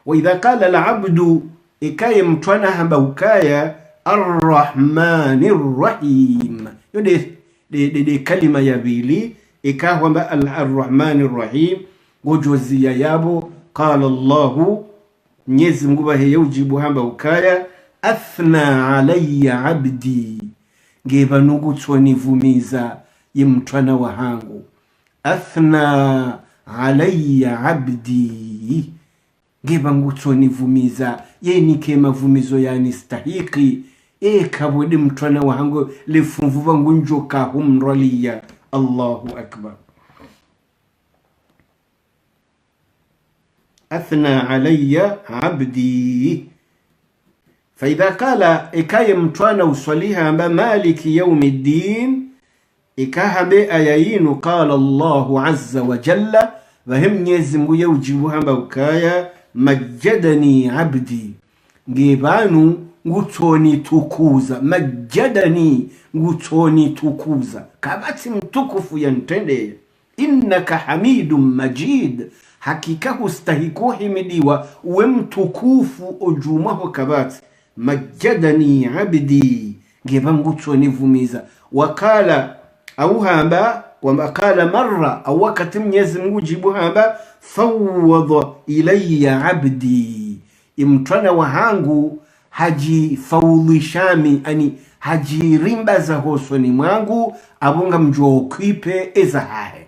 wa idha kala la abdu ikaye mtwana hamba ukaya arrahmanir rahim yode de kalima ya bili ikahwamba arrahmanir rahim gojozia yabo qala Allahu Mwenyezi Mungu bahe ujibu hamba ukaya athna alayya abdi ngeba nugutwa nivumiza yemtwana wahangu athna alayya abdi ngeba ngutwa nivumiza yeni kema vumizo yani stahiki kabodi mtwana wahangu lefumvuva ngunjoka humraliya Allahu akbar أثنى علي عبدي فإذا قال إكاي متوانا وصليها مالك يوم الدين إكاها بأيين قال الله عز وجل وهم يزم يوجبها موكايا مجدني عبدي جيبانو ngutoni tukuza majadani ngutoni tukuza kabati mtukufu yantende innaka hamidum majid hakika hustahiko himidiwa uwe mtukufu ojumaho kabati majadani abdi ngeba ngutoni vumiza wakala au hamba wakala marra au wakati Mwenyezi Mungu jibu hamba fawwadha ilayya abdi imtwana wahangu haji faulishami ani haji rimba za hosoni mwangu abunga mjuo kipe ezahahe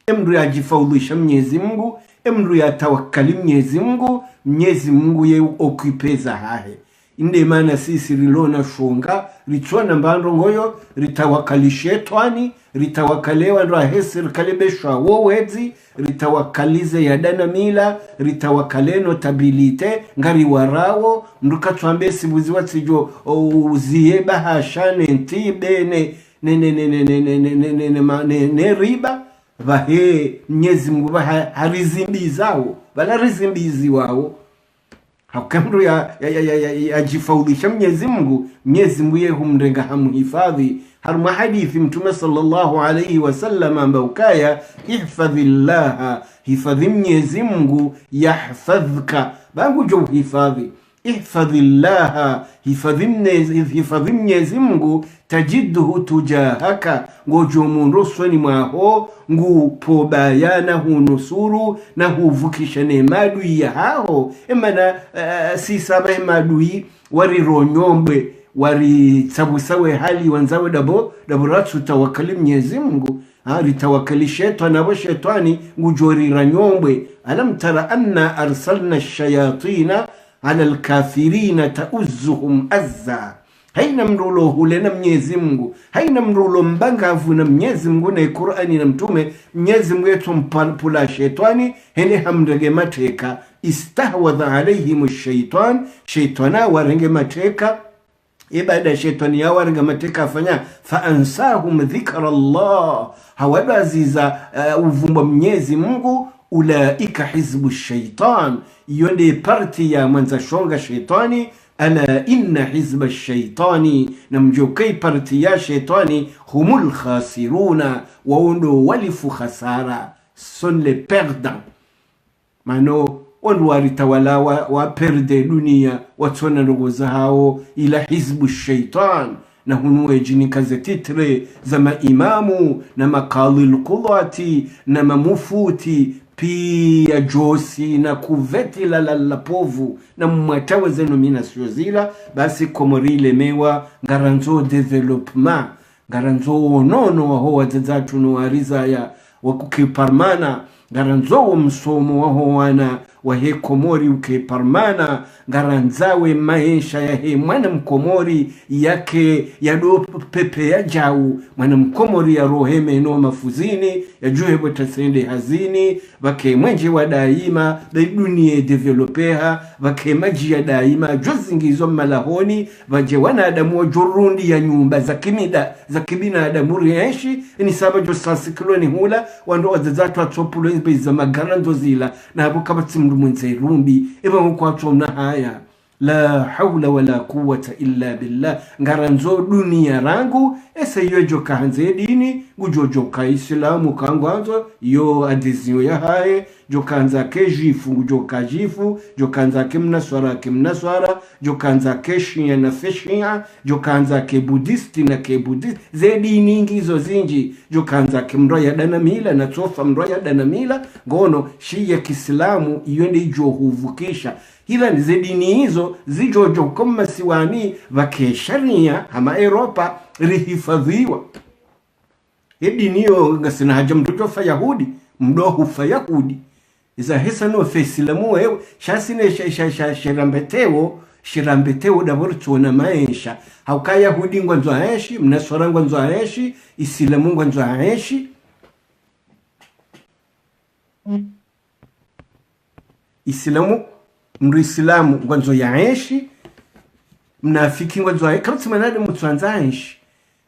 emru ya jifaulisha Mwenyezi Mungu emru ya tawakkali Mwenyezi Mungu ye okipe ezahahe inde mana sisi rilona shonga ritwana mbando ngoyo ritawakali shetani ritawakalewa ndo ahesir kalibeshwa wowezi ritawakalize yadana mila ritawakaleno tabilite ngari warawo mdukatwambe sibuzi watijo uzie bahashane ntibe ne riba vahe Mwenyezi Mungu harizimbizawo bala rizimbizi wao hakamru ya jifaulisha Mwenyezi Mungu ye humrenga hamuhifadhi haruma hadithi mtume sallallahu alayhi wasallam ambao ihfadhillaha hifadhi Mwenyezi Mungu yahfadhka bangu jo hifadhi ihfadhillaha hifadhi Mwenyezi Mungu tajidhu tujahaka ngojo mundu sweni mwaho ngu pobayana hunusuru na huvukisha ne madui ya hao emana si sabahe madui warironyombe waritabusawe hali wanzawe daburatu tawakali Mwenyezi Mungu ritawakali shetani abo shetani ngujorira nyombwe alam tara anna arsalna ash-shayatina ala al-kafirina ta'uzzuhum azza haina mrulo hulena Mwenyezi Mungu haina mrulo mbangavu na Mwenyezi Mungu na Qur'ani na mtume Mwenyezi Mungu yetu mpula shetani hene hamrege mateka istahwadha alayhim ash-shaytan shaytana warenge mateka ibada shetani ya warenge mateka afanya fa ansahum dhikra Allah hawadaziza uvumba Mwenyezi Mungu ulaika hizbu shaytan yonde parti ya manza shonga shetani ala inna hizba ash-shaytani namjokai parti ya shetani humul khasiruna wa undo walifu khasara son les perdants mano wandu waritawala wa perde dunia watona ndogoza hao ila hizbu shaitan na hunuwe jinika za titre za maimamu na makali lukudati na mamufuti pia josi na kuveti la povu na mwatawa zenu mina siozila basi komorile mewa ngaranzo development ngaranzo nono waho wazazatu nuwariza ya wakukiparmana ngaranzo msomo waho wana wahe komori ukiparmana ngaranzawe maisha ya he mwana mkomori yake ya do pepe ya jau mwana mkomori ya roheme no mafuzini ya juhe botasende hazini wake mwenje wa daima da dunia developeha wake maji ya daima jozingizo malahoni waje wana adamu wa jorundi ya nyumba za kibina adamu rienshi ni sabajo sasikloni hula wando wazazatu atopulo za magarando zila na hapo kama mwenze rumbi eba mkwatu na haya la hawla wala quwwata illa billah ngaranzo dunia rangu ese yojo kahanze dini gujojo ka islamu kangwanzo yo adizio ya haye jokanza ke jifu gujoka jifu jokanza ke mnaswara jokanza ke shia na feshia jokanza ke budisti na ke budist zedi ningi zo zinji jokanza ke mroya danamila na tofa mroya danamila ngono shia kiislamu yende ijohuvukisha hila ni zedini hizo zijojo kama siwani vakesharia hama Europa rihifadhiwa edini yo ngasina haja mtoto fa Yahudi mdohu fa Yahudi iza hesa no fa Islamu wewe shasine shirambetewo davortu na maisha hauka Yahudi ngwanzo aeshi mnaswara ngwanzo aeshi Islamu ngwanzo aeshi Islamu mndu Islamu ngwanzo yaeshi mnafiki ngwanzo aeshi kabisa manade mutwanza aeshi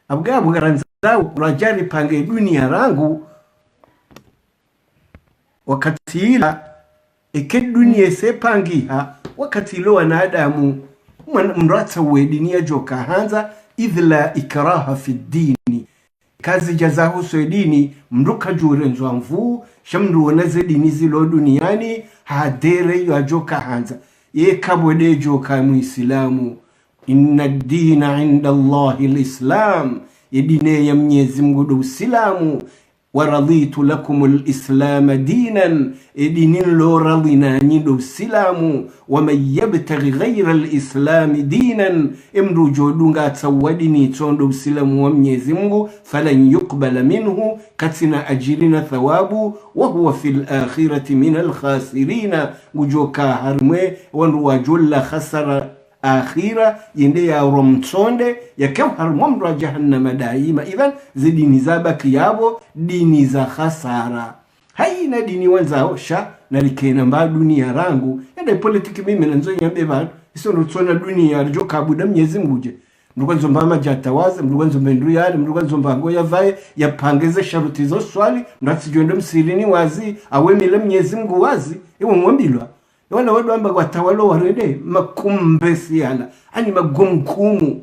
abgabo garanzao rajari pange dunia rangu wakati ila eke dunia sepangiha wakati ilo wanadamu mrata uedinia joka hanza idhla ikraha fi dini kazi jazahu soedini mruka jure nzwa mvu shamdu wanaze dini zilo duniani hadere yu joka hanza ye kabwede joka muislamu inna dina inda Allahi l'islam yedine ya mnyezi mgudu usilamu waraditu lakumul islam dinan edinin lo radina nyido usilamu waman yabtaghi ghayra al-islam dinan imru jodunga tawadini tondo usilamu wa mnyezi Mungu falan yuqbala minhu katina ajirina thawabu wa huwa fil akhirati min al-khasirina gujoka harmwe wandu wajulla khasara akhira yende ya romtonde ya kew harmomro jahannama daima idhan zidini zabaki yabo dini za khasara haina dini wanzao sha nalikena mba dunia rangu yende politiki mimi nanzo nyambe ba iso nutsona dunia joka buda mnyezi muje mruganzo mbama jatawaza mruganzo mbendru yale mruganzo mbango yavaye yapangeze sharuti zo swali mratsijonde msirini wazi awemile mnyezi Mungu wazi ewe mwambilwa wala wadu amba watawalo warede makumbe siyala ani magumkumu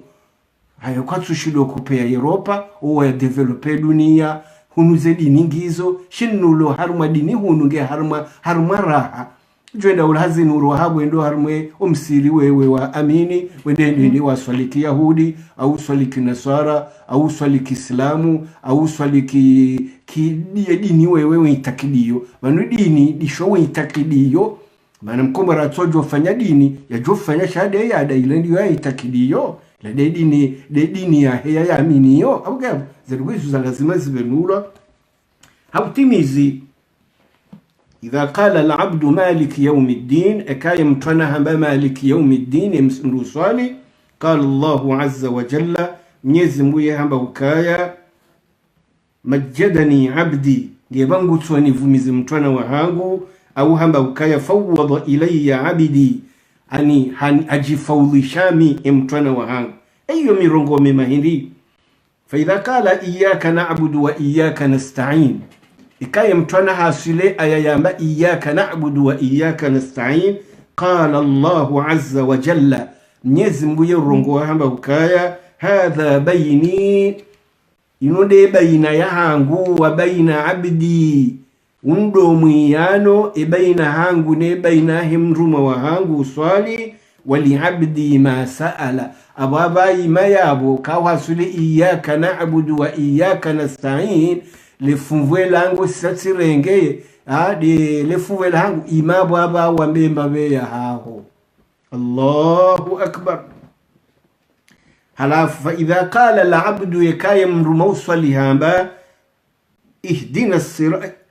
hayo kwa tushido kupea Europa uwa ya develope dunia hunuze dini ngizo shinulo haruma dini hununge haruma raha juenda ulahazi nuru habu endo harumwe umsiri wewe wa amini wende wa swaliki Yahudi au swaliki Nasara au swaliki Islamu au swaliki dini wewe itakidio wanu dini dishowe itakidio mana mkomora atojo fanya dini ya jofanya shahada ya ada ile ndio yaitakidio la dini ya heya ya aminiyo abuga zerugwizu zangazima zibenura hautimizi idha qala al-abd malik yawm ad-din akaya mtana hamba malik yawm ad-din msali qala Allah azza wa jalla mnyezi mbuye hamba ukaya majjadani abdi ngebangu tsoni vumizi mtana wa hangu au hamba ukaya fawwada ilayya abidi ani ajifawlishami mtwana wa hangu ayo mirongo memahindi fa idha qala iyyaka na'budu wa iyyaka nasta'in ikaya mtwana hasile ayayamba iyyaka na'budu wa iyyaka nasta'in qala Allahu azza wa jalla mnyezi mbuye rongo hamba ukaya hadha bayni inode baina ya hangu wa baina abdi undo mwiyano baina hangu ne baina himruma wa hangu uswali waliabdi ma saala ababai mayabo kawasuli iyyaka na'budu wa iyyaka nasta'in lefunvwe langu satsirenge de lefunvwe langu imabo aba wa mbemba beya haho. Allahu akbar. halafu fa idha qala al-abdu yakaya mruma uswali hamba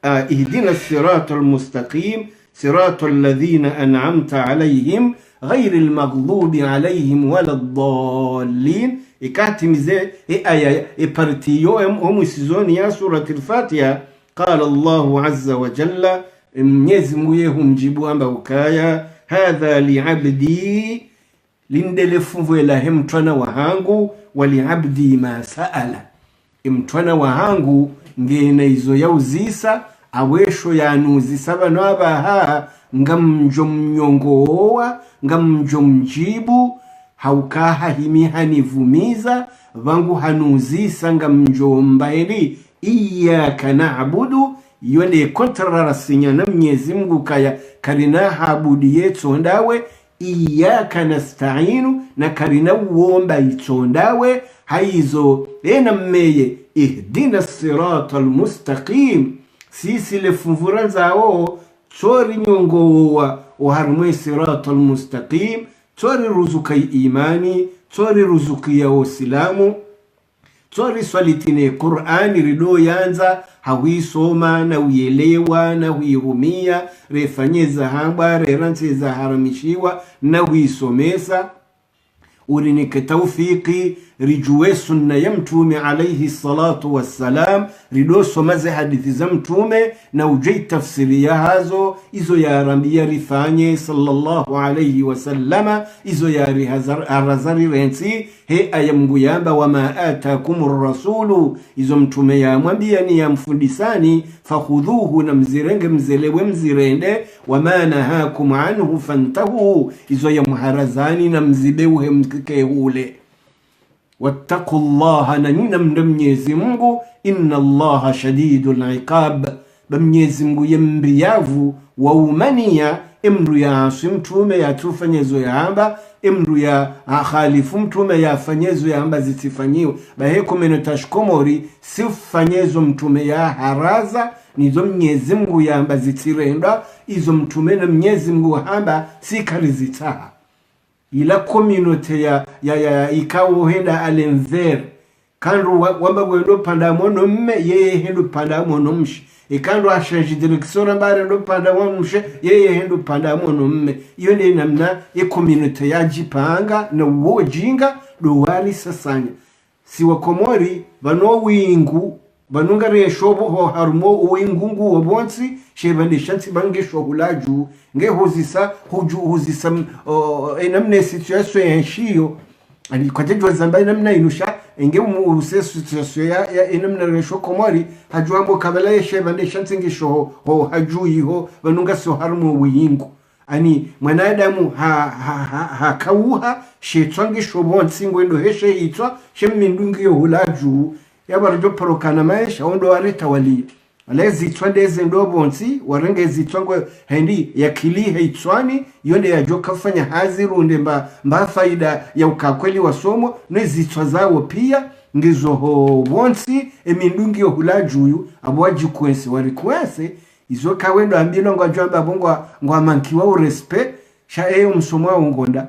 اهدنا الصراط المستقيم صراط الذين أنعمت عليهم غير المغضوب عليهم ولا الضالين. ikatimize aya partiyo omusizoni ya surati al-Fatiha. قال الله عز وجل Mwenyezi Mungu humjibu amba ukaya hadha li'abdi lindelefunvwela hemtwana wahangu wali'abdi ma sa'ala imtwana wahangu ngena izo yauzisa awesho yanuzisa bano abaha ngamjo mnyongowa ngamjo mjibu haukaha himihanivumiza vangu hanuzisa ngamjo mbaili iyyaka na'budu yone kontrara sinya na Mwenyezi Mungu kaya karina habudi yetondawe iyyaka nasta'inu na karina uomba itondawe haizo ena mmeye ihdina siratal mustaqim sisi lefunvura zao tori nyongowa uharumwe siratal mustaqim tori ruzukai imani tori ruzuki ya usilamu tori swalitine Qur'ani rido yanza hawisoma na uyelewa na huirumia refanyeza hamba rerancheza haramishiwa na huisomesa urinike tawfiki rijuwe sunna ya mtume alayhi salatu wassalam rido somaze hadithi za mtume na ujei tafsiri ya hazo izo ya rambia rifanye sallallahu alayhi wasallama izo ya arazari rensi he ayamgu yamba wama atakumur rasulu izo mtume ya mwambia ni ya mfundisani fakhudhuhu na mzirenge mzelewe mzirende wama nahakum anhu fantahu izo ya muharazani na mzibeuhe mkehule. wattaqullaha na nina Mwenyezi Mungu inna Allaha shadidul iqab Mwenyezi Mungu yembiyavu wa umania emru ya asimtume ya tufanyezo ya hamba emru ya khalifu mtume ya fanyezo ya hamba zitifanyiwe baheko meno tashkomori sifanyezo mtume ya haraza nizo Mwenyezi Mungu ya hamba zitirenda izo mtume na Mwenyezi Mungu hamba sikarizitaha ila community ya ikawo henda alenver kandu wamba gwendo panda mono mme yeye hendo panda mono mshi ikandu ashanji direction ambare ndo panda mono mshi yeye hendo panda mono mme iyo ni namna ya community ya jipanga na uwo jinga do wali sasanya siwa komori bano wingu banunga reshobo ho harumo uwingungu wabonsi shebande shanti bange shohulaju nge hozisa huzisa enamne situation yenshiyo ani kwa jejwa zamba enamna inusha nge umuse situation ya enamna resho komori hajuambo kabala shebande shanti nge shoho ho hajuyi ho banunga so harumo uwingu ani mwanadamu hakauha shetwange shobonsi ngwendo heshe hitwa shemmindungi yo hulaju yabarjo parokana maisha ondo areta wali alezi twandeze ndo bonsi warenge zitwangwe hendi yakili heitswani yonde ya joka fanya hazirunde mba faida ya ukakweli wa somo nezitwa zao pia ngizo ho bonsi emindungi yo hulajuyu abwaji kwense warikwese izo kawendo ambino ngwajamba bongwa ngwamankiwa urespect sha msomo wa ngonda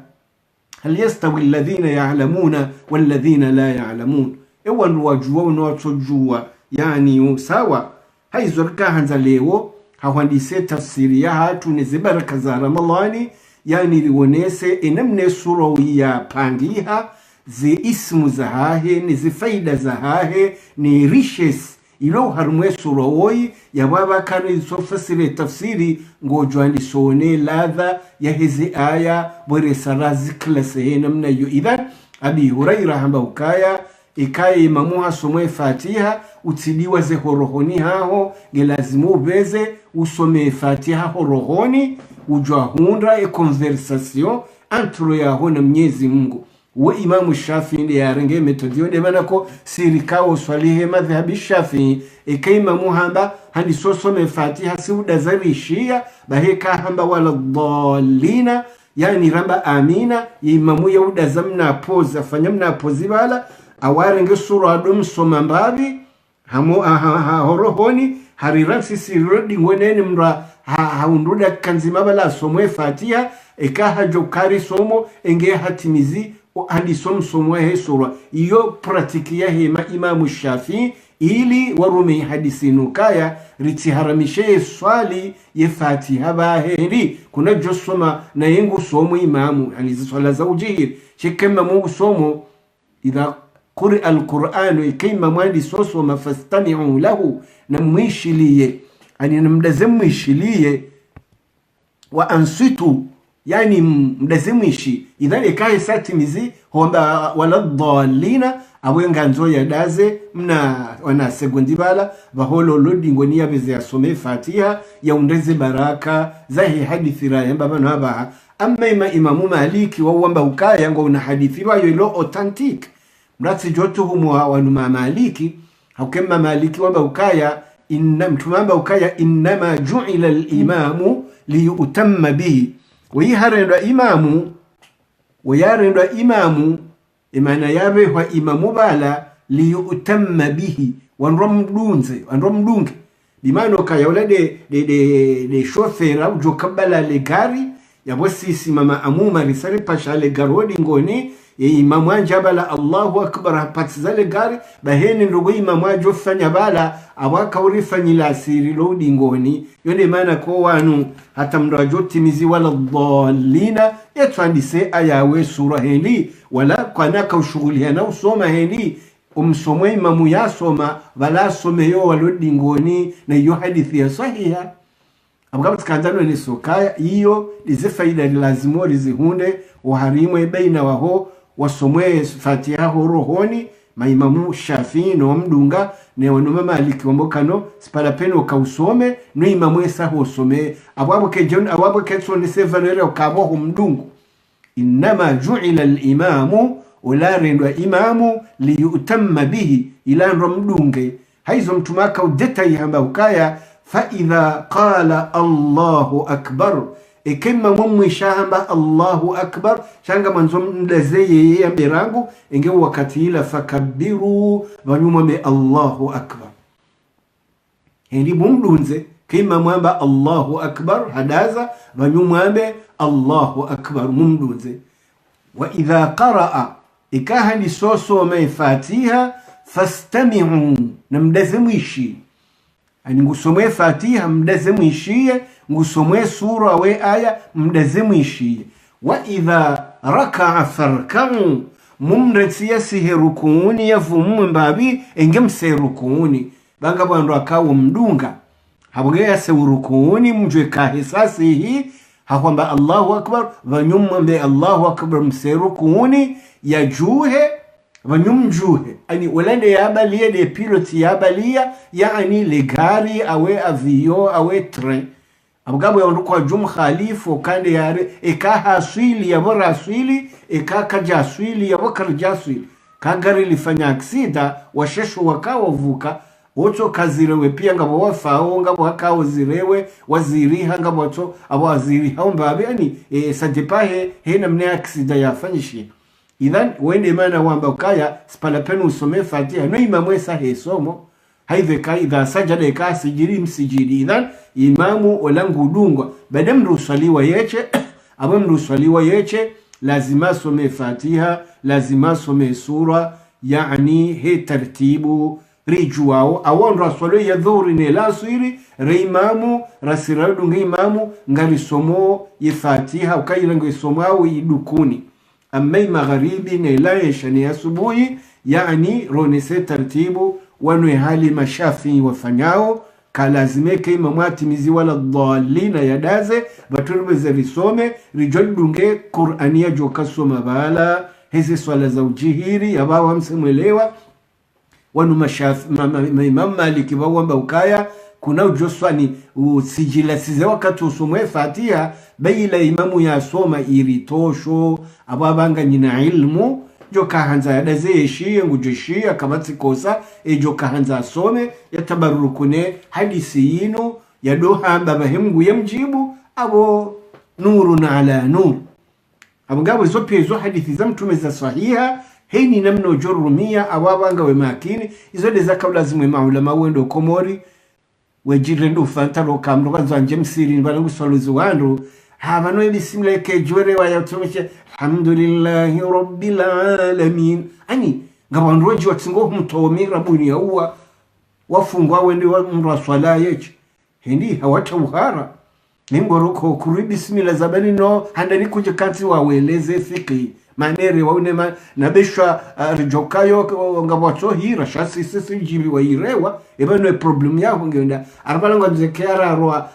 hal yastawi alladhina ya'lamuna walladhina la ya'lamun ewandu wajua unawatojua yani sawa haizo rikahanza leo hawandise tafsiri ya hatu nezibaraka za Ramadhani yani liwonese enamne sura ya pangiha zi ismu za hahe ni zifaida za hahe ni riches ilo harumwe sura oi ya baba kani sofasire tafsiri ngojwani sone ladha ya hizi aya bore sarazi klase namna yu idhan Abi Huraira hamba ukaya ikaye imamuha somwe Fatiha utidiwa ze horohoni haho ngelazimu beze usome Fatiha horohoni ujwa hundra conversation antro yaho na Mwenyezi Mungu wa imamu Shafi ndi ya renge metodio de manako sirikao swalihe madhhabi Shafi ikaima muhamba handi sosome Fatiha siuda zarishia baheka hamba wala dhalina yani ramba amina imamu ya uda zamna poza fanyamna pozi bala awarenge sura adum soma mbabi horohoni hariransi sirodi ngweneni mra haunduda kanzima bala somwe Fatiha ekaha jokari somo enge hatimizi hadi somo he sura iyo pratiki ya hema imamu Shafi ili warume hadisi nukaya ritiharamishe swali ye Fatiha baheri kuna josoma na yengu somo imamu yani swala za ujihir shekema mungu somo idha quri al-Qur'anu ikima mwadi soso mafastami'u lahu na mwishiliye yani mdazemu mwishiliye wa ansitu yani mdazimishi idhani ikaye satimizi huamba wala dhalina awenga nzo ya daze mna wana segundi bala baholo lodi ngoni ya beze ya some Fatiha ya undeze baraka zahi hadithi raya mbaba na baha amma imamu Maliki wa wamba ukaya ngo una hadithi wa yelo authentic mrati joto humu wa numa Maliki haukema Maliki wamba ukaya mtumamba ukaya innama ju'ila al-imamu liyutamma bihi ويهرندwa imamu imana yabe wa imamu bala liyutamma bihi wanromdunge bimano kayawla de chauffeur ujo kabala le gari yabo sisi mama amuma risale pasha le garodi ngoni imamu anjabala Allahu akbar patiza le gari baheni ndugo imamu ajofanya bala awaka urifanyila asiri lodi ngoni yonde maana ko wanu hata mrajotimizi wala dhalina yatwandise ayawe sura heli wala kwanaka ushughuliana usoma heli umsomwe imamu yasoma wala someyo walodi ngoni na hiyo hadithi ya sahiha abagabo skandalo ni sokaya hiyo ize faida lazimo rizihunde uharimwe baina waho wasomwe Fatiha rohoni maimamu Shafi no mdunga ne wanuma Maliki wambokano spala peno kausome no imamu esa hosome abwabo ke so ne sevanere okabo humdungu inma ju'ila al-imamu wala rendwa imamu liyutamma bihi ila mdunge haizo mtumaka udeta yamba ukaya fa idha qala Allahu akbar ikema mumwe shamba Allahu akbar shanga manzo mlezeye ya mirangu inge wakati ila fakabiru wanyuma me Allahu akbar hindi mumdunze kema mwamba Allahu akbar hadaza wanyuma me Allahu akbar mumdunze wa idha qaraa ikaha ni soso me Fatiha fastami'u namdazimishi ani ngusomwe Fatiha mdazimishie ngusomwe sura we aya mdazimishie wa idha raka'a farka'u mumretsiya sihe rukuni yavumu mbabi engemse rukuni banga bwandu akawo mdunga habugea se rukuni mjwe kahisasi hii hakwamba Allahu akbar vanyumma mbe Allahu akbar mse rukuni yajuhe vanyumjuhe ani walende yabalia de piloti yabalia yani le gari awe avio awe train abugabo yandu kwa jum khalifu kande yare ekaha aswili yabora aswili ekaka aswili yabokar jaswili kagari lifanya aksida washesho wakawa vuka woto kazirewe pia ngabo wafao ngabo wakao zirewe waziriha ngabo woto abo waziri haomba yani sadepahe hena mne aksida yafanyishi idhan wende mana wamba ukaya spala penu usome Fatiha no imamu esa hesomo haidheka idha sajada eka sijiri msijidi idhan imamu olangu udungwa bade mrusaliwa yeche abo mrusaliwa yeche lazima some Fatiha lazima some sura yani he tartibu rijuao awon raswalo ya dhuri ne la suiri re imamu rasiradu nge imamu ngari somo ye Fatiha ukayila nge somo au idukuni amai magharibi ne la yeshani asubuhi yani ronese tartibu wanwe hali mashafi wafanyao kalazimeke imamu atimizi wala dhalina yadaze baturubeze risome rijodunge Qur'ania joka soma bala hizi swala za ujihiri yabawa msemwelewa wanu mashafi imam Maliki wawamba ukaya kuna ujoswani usijila size wakati usomwe Fatiha baila imamu ya soma iritosho ababanga nyina ilmu jo kahanza yadazeeshie ngujeshia kabati kosa ejo kahanza asome yatabarukune hadisi yino yadohamba bahemgu yamjibu abo nurun ala nur abugabo zo hadithi za mtume za sahiha heni namno jorumia awabanga we makini izo de zakabla zimwe maulama wendo komori wejirendo fantaro kamro kwanza msiri balangu soluzo wandu habano ibisimile ke jwere wa yatumeshe alhamdulillahi rabbil alamin ani ngabandroji watsingo mtomira buni uwa wafungwa wende wa mraswala yechi hindi hawata uhara ningoroko kuri bismillah zabani no handani kuje kanti waweleze fiki manere waune nabeshwa rijokayo ngabwato hira shasi sisi jibi wairewa ebano problem yako ngenda arabalanga nzekera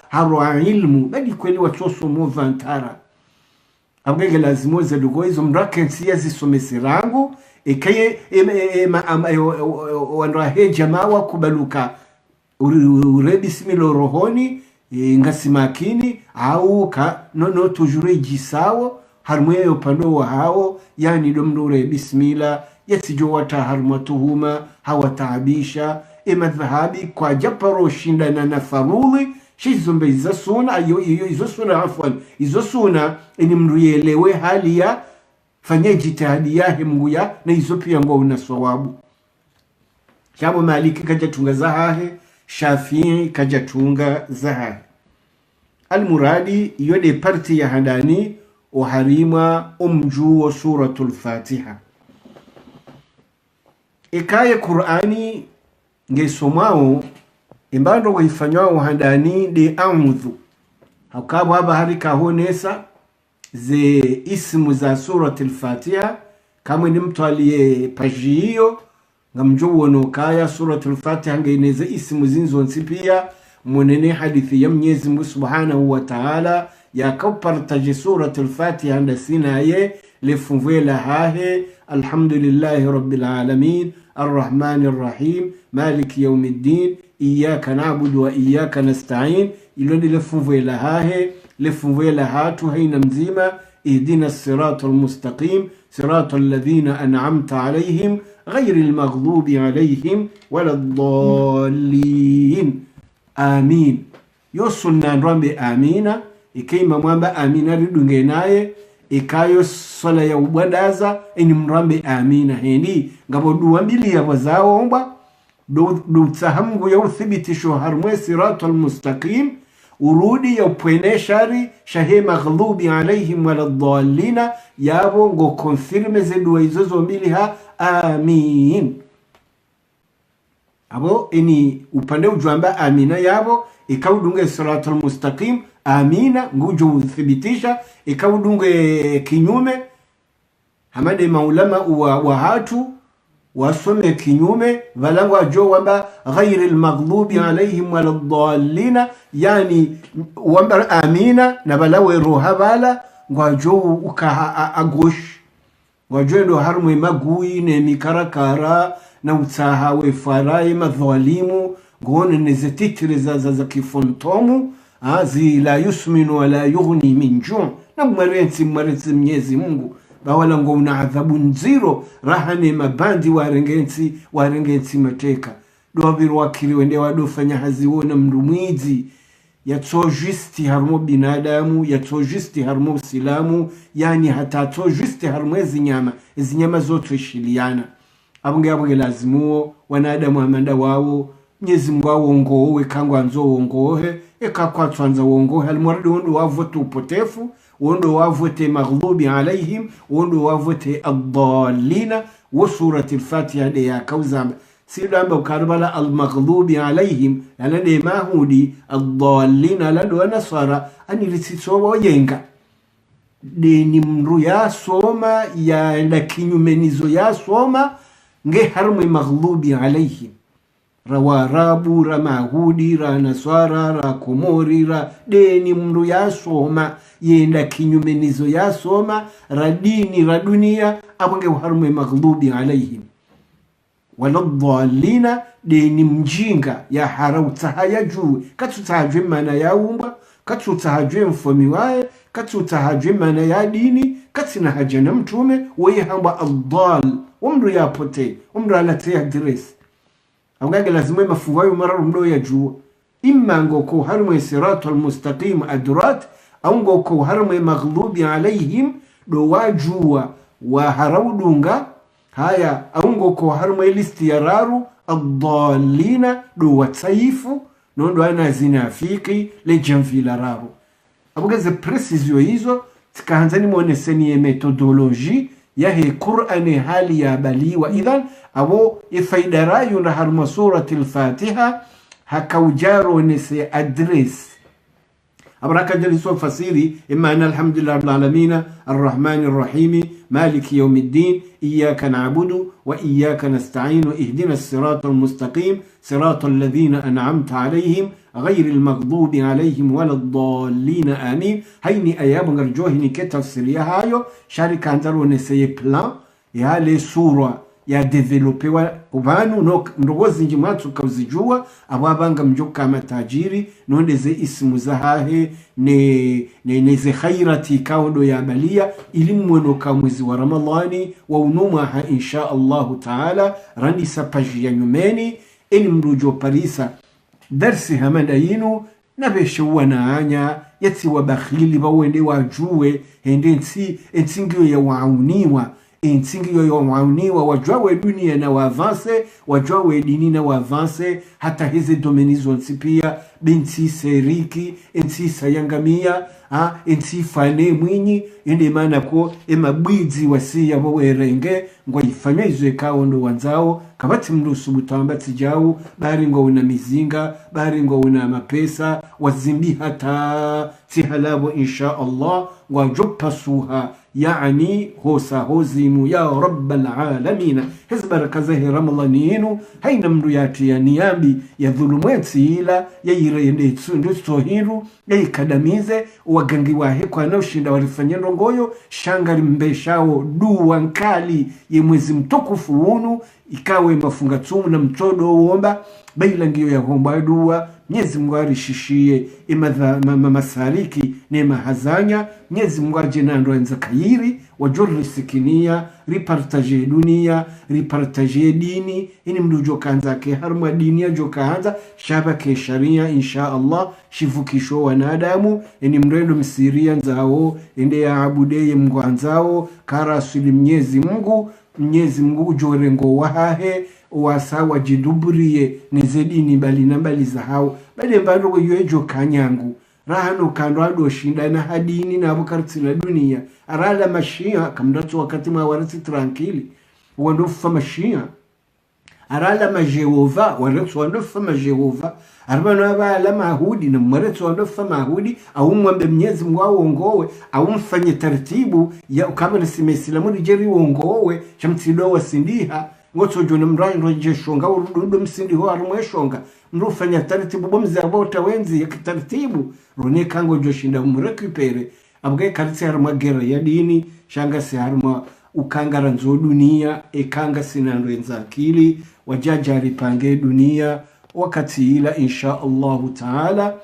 harwa ilmu badi kweli watoso mo vantara abgege lazimo zedugo izo mrakensi yazisomesirangu ekaye wandwa jamaa wa kubaluka ure bismillah rohoni ngasimakini au ka no tujure jisawo harmwe upando wa hao yani domdure bismillah yasijo wata harmatuhuma hawataabisha madhhabi kwa japaro shindana na faruli shizombe izasuna ayo izosuna afwan izosuna ini mruyelewe hali ya fanye jitihadi yahe mguya na izo pia ngo una sawabu Shabu Maliki kaja tunga zahahe Shafii kaja tunga zahahe Al-Muradi yode parti ya handani uharima umjuo suratul Fatiha ikaye Qur'ani ngesomao imbando waifanyao handani de audhu hakabu haba harika honesa ze ismu za suratul Fatiha kama ni mtu aliye paji hiyo ngamjuo no kaya suratul Fatiha ngeneze ismu zinzo nsipia munene hadithi ya Mwenyezi Mungu Subhanahu wa Ta'ala ya kapartaji suratul Fatiha ndasina ye lefunvela hahe alhamdulillahi rabbil alamin arrahmanir rahim maliki yawmiddin iyyaka na'budu wa iyyaka nasta'in ilodi lefunvela hahe lefunvela hatu haina mzima ihdina as-siratal mustaqim siratal ladhina an'amta alayhim ghayril maghdubi alayhim waladdallin amin yo sunna ndwambe amina ikaima mwamba amina ridunge naye ikayo swala ya ubwandaza eni mrambe amina hendi ngabo duambili ya wazao omba do tsahamu ya uthibitisho harmwe siratal mustaqim urudi ya upweneshari shahe maghlubi alaihim waladdallina yabo ngo confirme zedu izozo mbili ha amin abo eni upande ujwamba amina yabo ikaudunge siratal mustaqim amina ngujo uthibitisha ikaudunge kinyume hamade maulama wa hatu wasome kinyume valangu ajo wamba ghayril maghdubi alaihim waladdallina yani wamba amina na balawe rohabala ngwajo uka agosh ngwajo ndo harmu magui ne mikarakara na utsahawe farai madhalimu ngone nezetitire za kifontomu azi la yusminu wala yughni min ju' na mwarensi Mwenyezi Mungu bawala ngo una adhabu nziro rahane mabandi warengensi mateka dobiru wakiri wende wadofanya haziwona mrumwizi yatsojusti harmo binadamu yatsojusti harmo silamu yani hata tsojusti harmo zinyama zote shiliana abunge lazimuo wanadamu amanda wao Mwenyezi Mungu awongowe kangwa nzo wongohe ekakwatswanza wongohe almuradi wondo wavote upotefu wondo wavote maghlubi alaihim wondo wavote ad-dallina wa surati al-Fatiha de ya kauzamba sidamba ukarbala al-maghlubi alaihim alade mahudi ad-dallina lado nasara anirisisowa yenga de ni mru ya soma ya enda kinyumenizo ya soma nge harmu maghlubi alaihim Rawarabu, Ramahudi, Ranaswara, Rakomori, Radeni mru ya soma yenda kinyumenizo ya soma radini radunia abange harume maghlubi alaihim waladdallina deni mjinga ya harautahaya juu katutahajwe mana ya umba katutahajwe mfomi wae kati utahajwe mana ya dini kati na haja na mtume weye hamba adal umru ya pote umru alate adres awagaga lazima mafuwayo mararu mdo ya jua imma ngoko harmu siratal mustaqim adrat au ngoko harmu maghlubi alaihim do wajua wa haraudunga haya au ngoko harmu listiyararu adallina do wataifu nondo ana zinafiki le jamfila raro abugaze precisio hizo tikaanzani muoneseni ya metodoloji ya he Qur'ani hali ya baliwa idhan abo ifaida rayu na harma surati al-Fatiha hakaujaro nese adres abraka jaliso fasiri imma ana alhamdulillah rabbil alamin arrahmanir rahim maliki yawmiddin iyyaka na'budu wa iyyaka nasta'in ihdinas siratal mustaqim siratal ladhina an'amta alayhim غير المغضوب عليهم ولا الضالين آمين هيني أيام نرجوه نكتفسير هايو شارك عندرو نسي بلان يا لي سورة يا ديفلوبي وبانو نروزي جماعتو كوزيجوا أبوابانغ مجوكا متاجيري نونيزي اسم زهاه نيزي خيرتي كاودو يا بليا إلمونو كاموزي ورمضاني ونومها إن شاء الله تعالى راني سباجيا نيوماني إلي مروجو باريسا درسي همدا ينو نبشو ونعانيا يتي وبخيلي بويني واجوه هندي انتنجيو يوعونيوا انتنجيو يوعونيوا وجوه دنيا نوافانسي وجوه ديني نوافانسي حتى هزي دومينيزو انتبيا بنتي سيريكي انتي سيانغاميا انتي فاني mwinyi indi mana ko emabwizi wasiya bowerenge ngo ifanyizwe kaondo wanzao kabati mrusu butambati jao bari ngo una mizinga bari ngo una mapesa wazimbi hata tihalabo insha Allah wajopasuha يعني hozimu ya rabbal alamin hizbaraka zahi ramadhaninu haina mruyati ya niyambi ya dhulumweti ila ya irende tsundu hiru ya ikadamize wagangi wahe kwa na ushinda walifanya nongoyo shangari mbeshao duwa nkali ye mwezi mtukufu unu ikawe mafunga tumu na mtodo uomba baila ngiyo ya homba duwa Mwenyezi Mungu arishishie masaliki nema hazanya Mwenyezi Mungu ajenando enza kairi wajuri sikinia ripartaje dunia ripartaje dini ini mdujo kanza ke harma dinia jo kanza shabake sharia insha Allah shivukisho wanadamu ini mrendo msiria nzao ende ya abudeye Mungu anzao karasuli Mwenyezi Mungu jorengo wahahe wasawa jiduburie nezedini bali nambali za hao bali mbaro yoejo kanyangu rahano kandwado shindana hadini na abukarti na dunia arala mashia kamdato wakati mawarati tranquili wandofa mashia arala majehova waratu wandofa majehova arbana abala mahudi na mwaratu wandofa mahudi au mwambe Mwenyezi Mungu aongowe au mfanye taratibu ya kama nisimesilamu rijeri uongowe chamtido wasindiha ngoto jone mrai roje shonga urudo msindi ho arumwe shonga mrufanya taratibu bomzi abota wenzi ya taratibu rone kango joshinda umrekupere abwe karti harumagera ya dini shanga si haruma ukangara nzo dunia ekanga sinando enza akili wajaja ripange dunia wakati ila insha Allah taala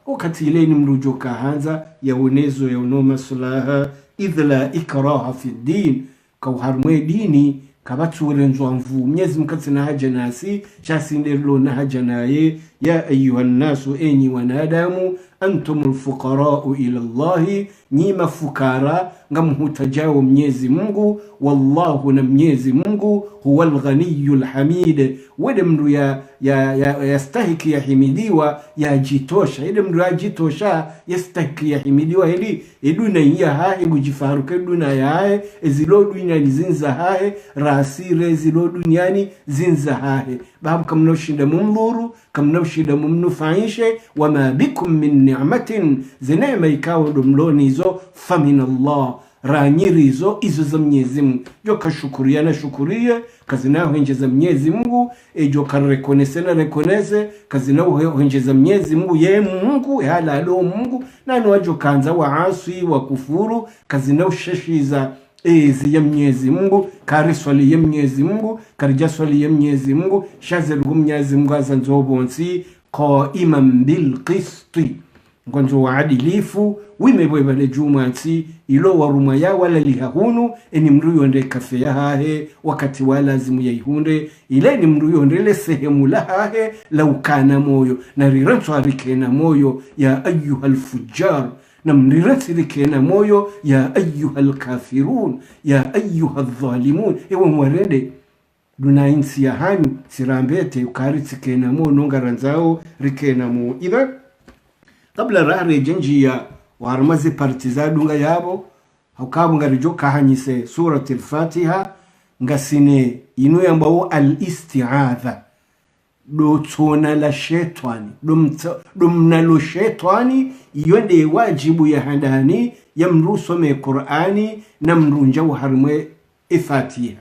wakati ile ni mrujo kaanza ya unezo ya unoma sulaha idhla ikraha fi din kwa harumwe dini kabatu urenzo mvu Mwenyezi Mungu na haja nasi chasindelo na haja naye ya ayuhan nasu enyi wanadamu antumul fuqara'u ila Allah nyima fukara ngamhutajao Mwenyezi Mungu wallahu na Mwenyezi Mungu huwal ghaniyul hamid wede mru yastahiki ya himidiwa ya jitosha ide mru ya jitosha yastahiki ya himidiwa hili eduna ya hae mujifaruke duna ya hae ezilodu nyani zinza hae rasire ezilodu nyani zinza hae babu kamnoshinda mumluru kamnoshinda mumnufaishe wama bikum min ni'matin zinema ikawa dumloni izo famin Allah ranyiri izo za Mwenyezi Mungu joka shukuria na shukurie kazinaho henjeza Mwenyezi Mungu joka rekonese na rekonese kazinaho henjeza Mwenyezi Mungu ye Mungu hala alo Mungu nani wajo kanza waaswi wa kufuru kazinaho sheshiza ezi ya Mwenyezi Mungu kariswali ya Mwenyezi Mungu karijaswali ya Mwenyezi Mungu shazeru Mwenyezi Mungu azanzobonsi qaiman bil qisti ngonzo waadilifu wimebwe bale jumansi ilo waruma ya wala lihahunu eni mru yonde kafe ya hahe wakati walazimu ya ihunde ile ni mru yonde le sehemu la hahe laukana moyo na rirantu harikena moyo ya ayyuhal fujjar na mrirantu harikena moyo ya ayyuhal kafirun ya ayyuhal dhalimun ewa mwarede duna insi ya hanyu sirambete ukaritsi kena mo nongaranzao rikena mo idha kabla rare jenjia warmazi partiza dunga yabo haukabu ngarijo kahanyise surati al-Fatiha ngasine inu yambao al-isti'adha do tona la shetani dumna lo shetani yonde wajibu ya handani ya mrusome Qur'ani na mrunja harmwe Fatiha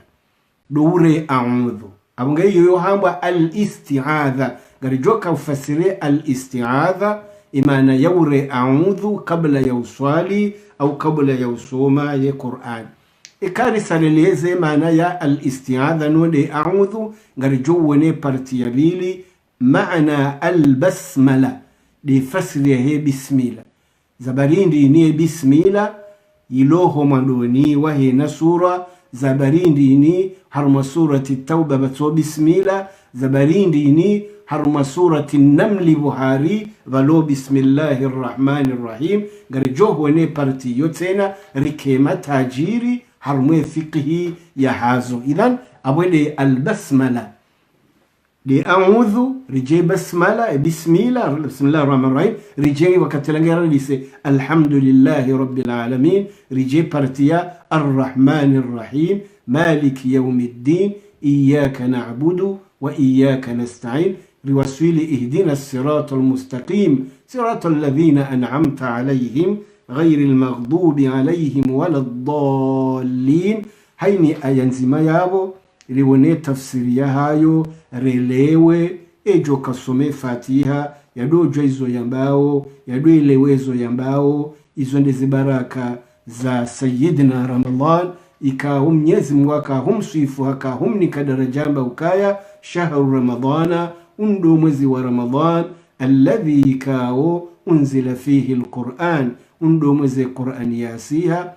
dure a'udhu abunga yo hamba al-isti'adha ngarijo ka ufasire al-isti'adha imana yaure a'udhu kabla ya uswali au kabla ya usoma ya Qur'an ikari saleleze maana ya al-isti'adha node a'udhu ngarijo wone parti ya bili maana al-basmala di fasri ya bismillah zabarindi ni bismillah iloho mandoni wa hina sura zabarindi ni harma surati at-tauba batso bismillah zabarindi ni haruma surati namli buhari valo bismillahir rahmanir rahim garijo wone parti yotena rikema tajiri harumwe fiqhi ya hazo idhan abwede albasmala li a'udhu rije basmala bismillah bismillahir rahmanir rahim rije wakatelangera lise alhamdulillahi rabbil alamin rije parti ya arrahmanir rahim maliki yawmiddin iyyaka na'budu wa iyyaka nasta'in لوسيل اهدنا الصراط المستقيم صراط الذين أنعمت عليهم غير المغضوب عليهم ولا الضالين هيني أينزما يابو ريوني تفسيريا هايو ريليوي ejo kasome fatiha yado joizo yambao yado ilewezo yambao izo ndezi baraka za Sayyidina Ramadhan ikahum Mwenyezi Mungu akahumsifu akahumnika darajamba ukaya shahru ramadhana undo mwezi wa Ramadhan alladhi kao unzila fihi alquran undo mwezi Qur'an yasiha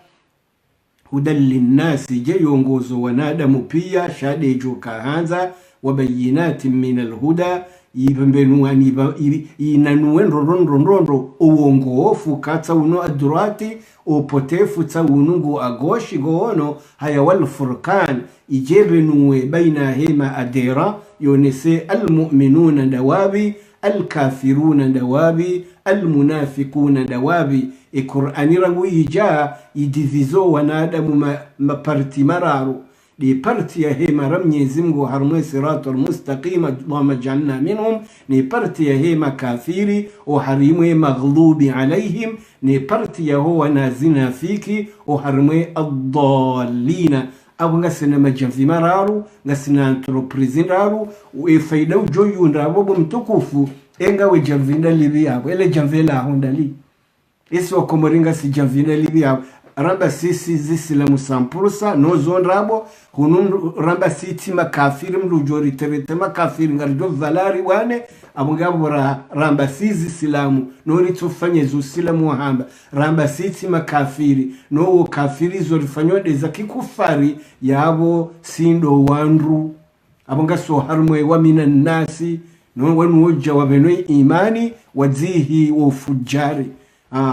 hudal linnasi jayongozo wanadamu pia shade joka hanza wabayinatin min alhuda yibembenuani inanuenro rondo uongofu kata uno adurati upotefu ta unungu agoshi goono haya wal furqan ijebenuwe baina hema adera yonese almu'minuna dawabi alkafiruna dawabi almunafiquna dawabi Qur'ani rangu ija idivizo wanadamu maparti mararu di parti ya hema Mwenyezi Mungu harumwe siratul mustaqim Allahumma ij'alna minhum ni parti ya hema kafiri o harimwe maghlubi alaihim ni parti ya huwa nazina fiki o harimwe ad-dallina abu ngasina majamvi mararu ngasina entreprise raru e faida ujoyu ndabo mtukufu engawe jamvinda libi yabo ele jamvela hondali isi wakomoringa si jamvinda libi yabo ramba sisi zisilamu sampursa nozo nrabo hunun ramba siti makafiri mlujori terete makafiri ngarijo valari wane abungabo ramba sisi silamu nori tufanye zusilamu wahamba ramba siti makafiri no kafiri zorifanywa deza kikufari yabo sindo wanru abunga so harmwe wa minan nasi no wanu uja wabenwe imani wazihi wa fujari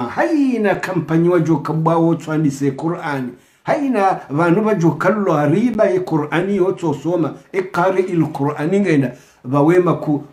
haina kampanyi wajo kabao twandise Qur'ani haina vanhu vajo kallo riba ya Qur'ani yoto soma ikari il-Qur'ani ngenda vawe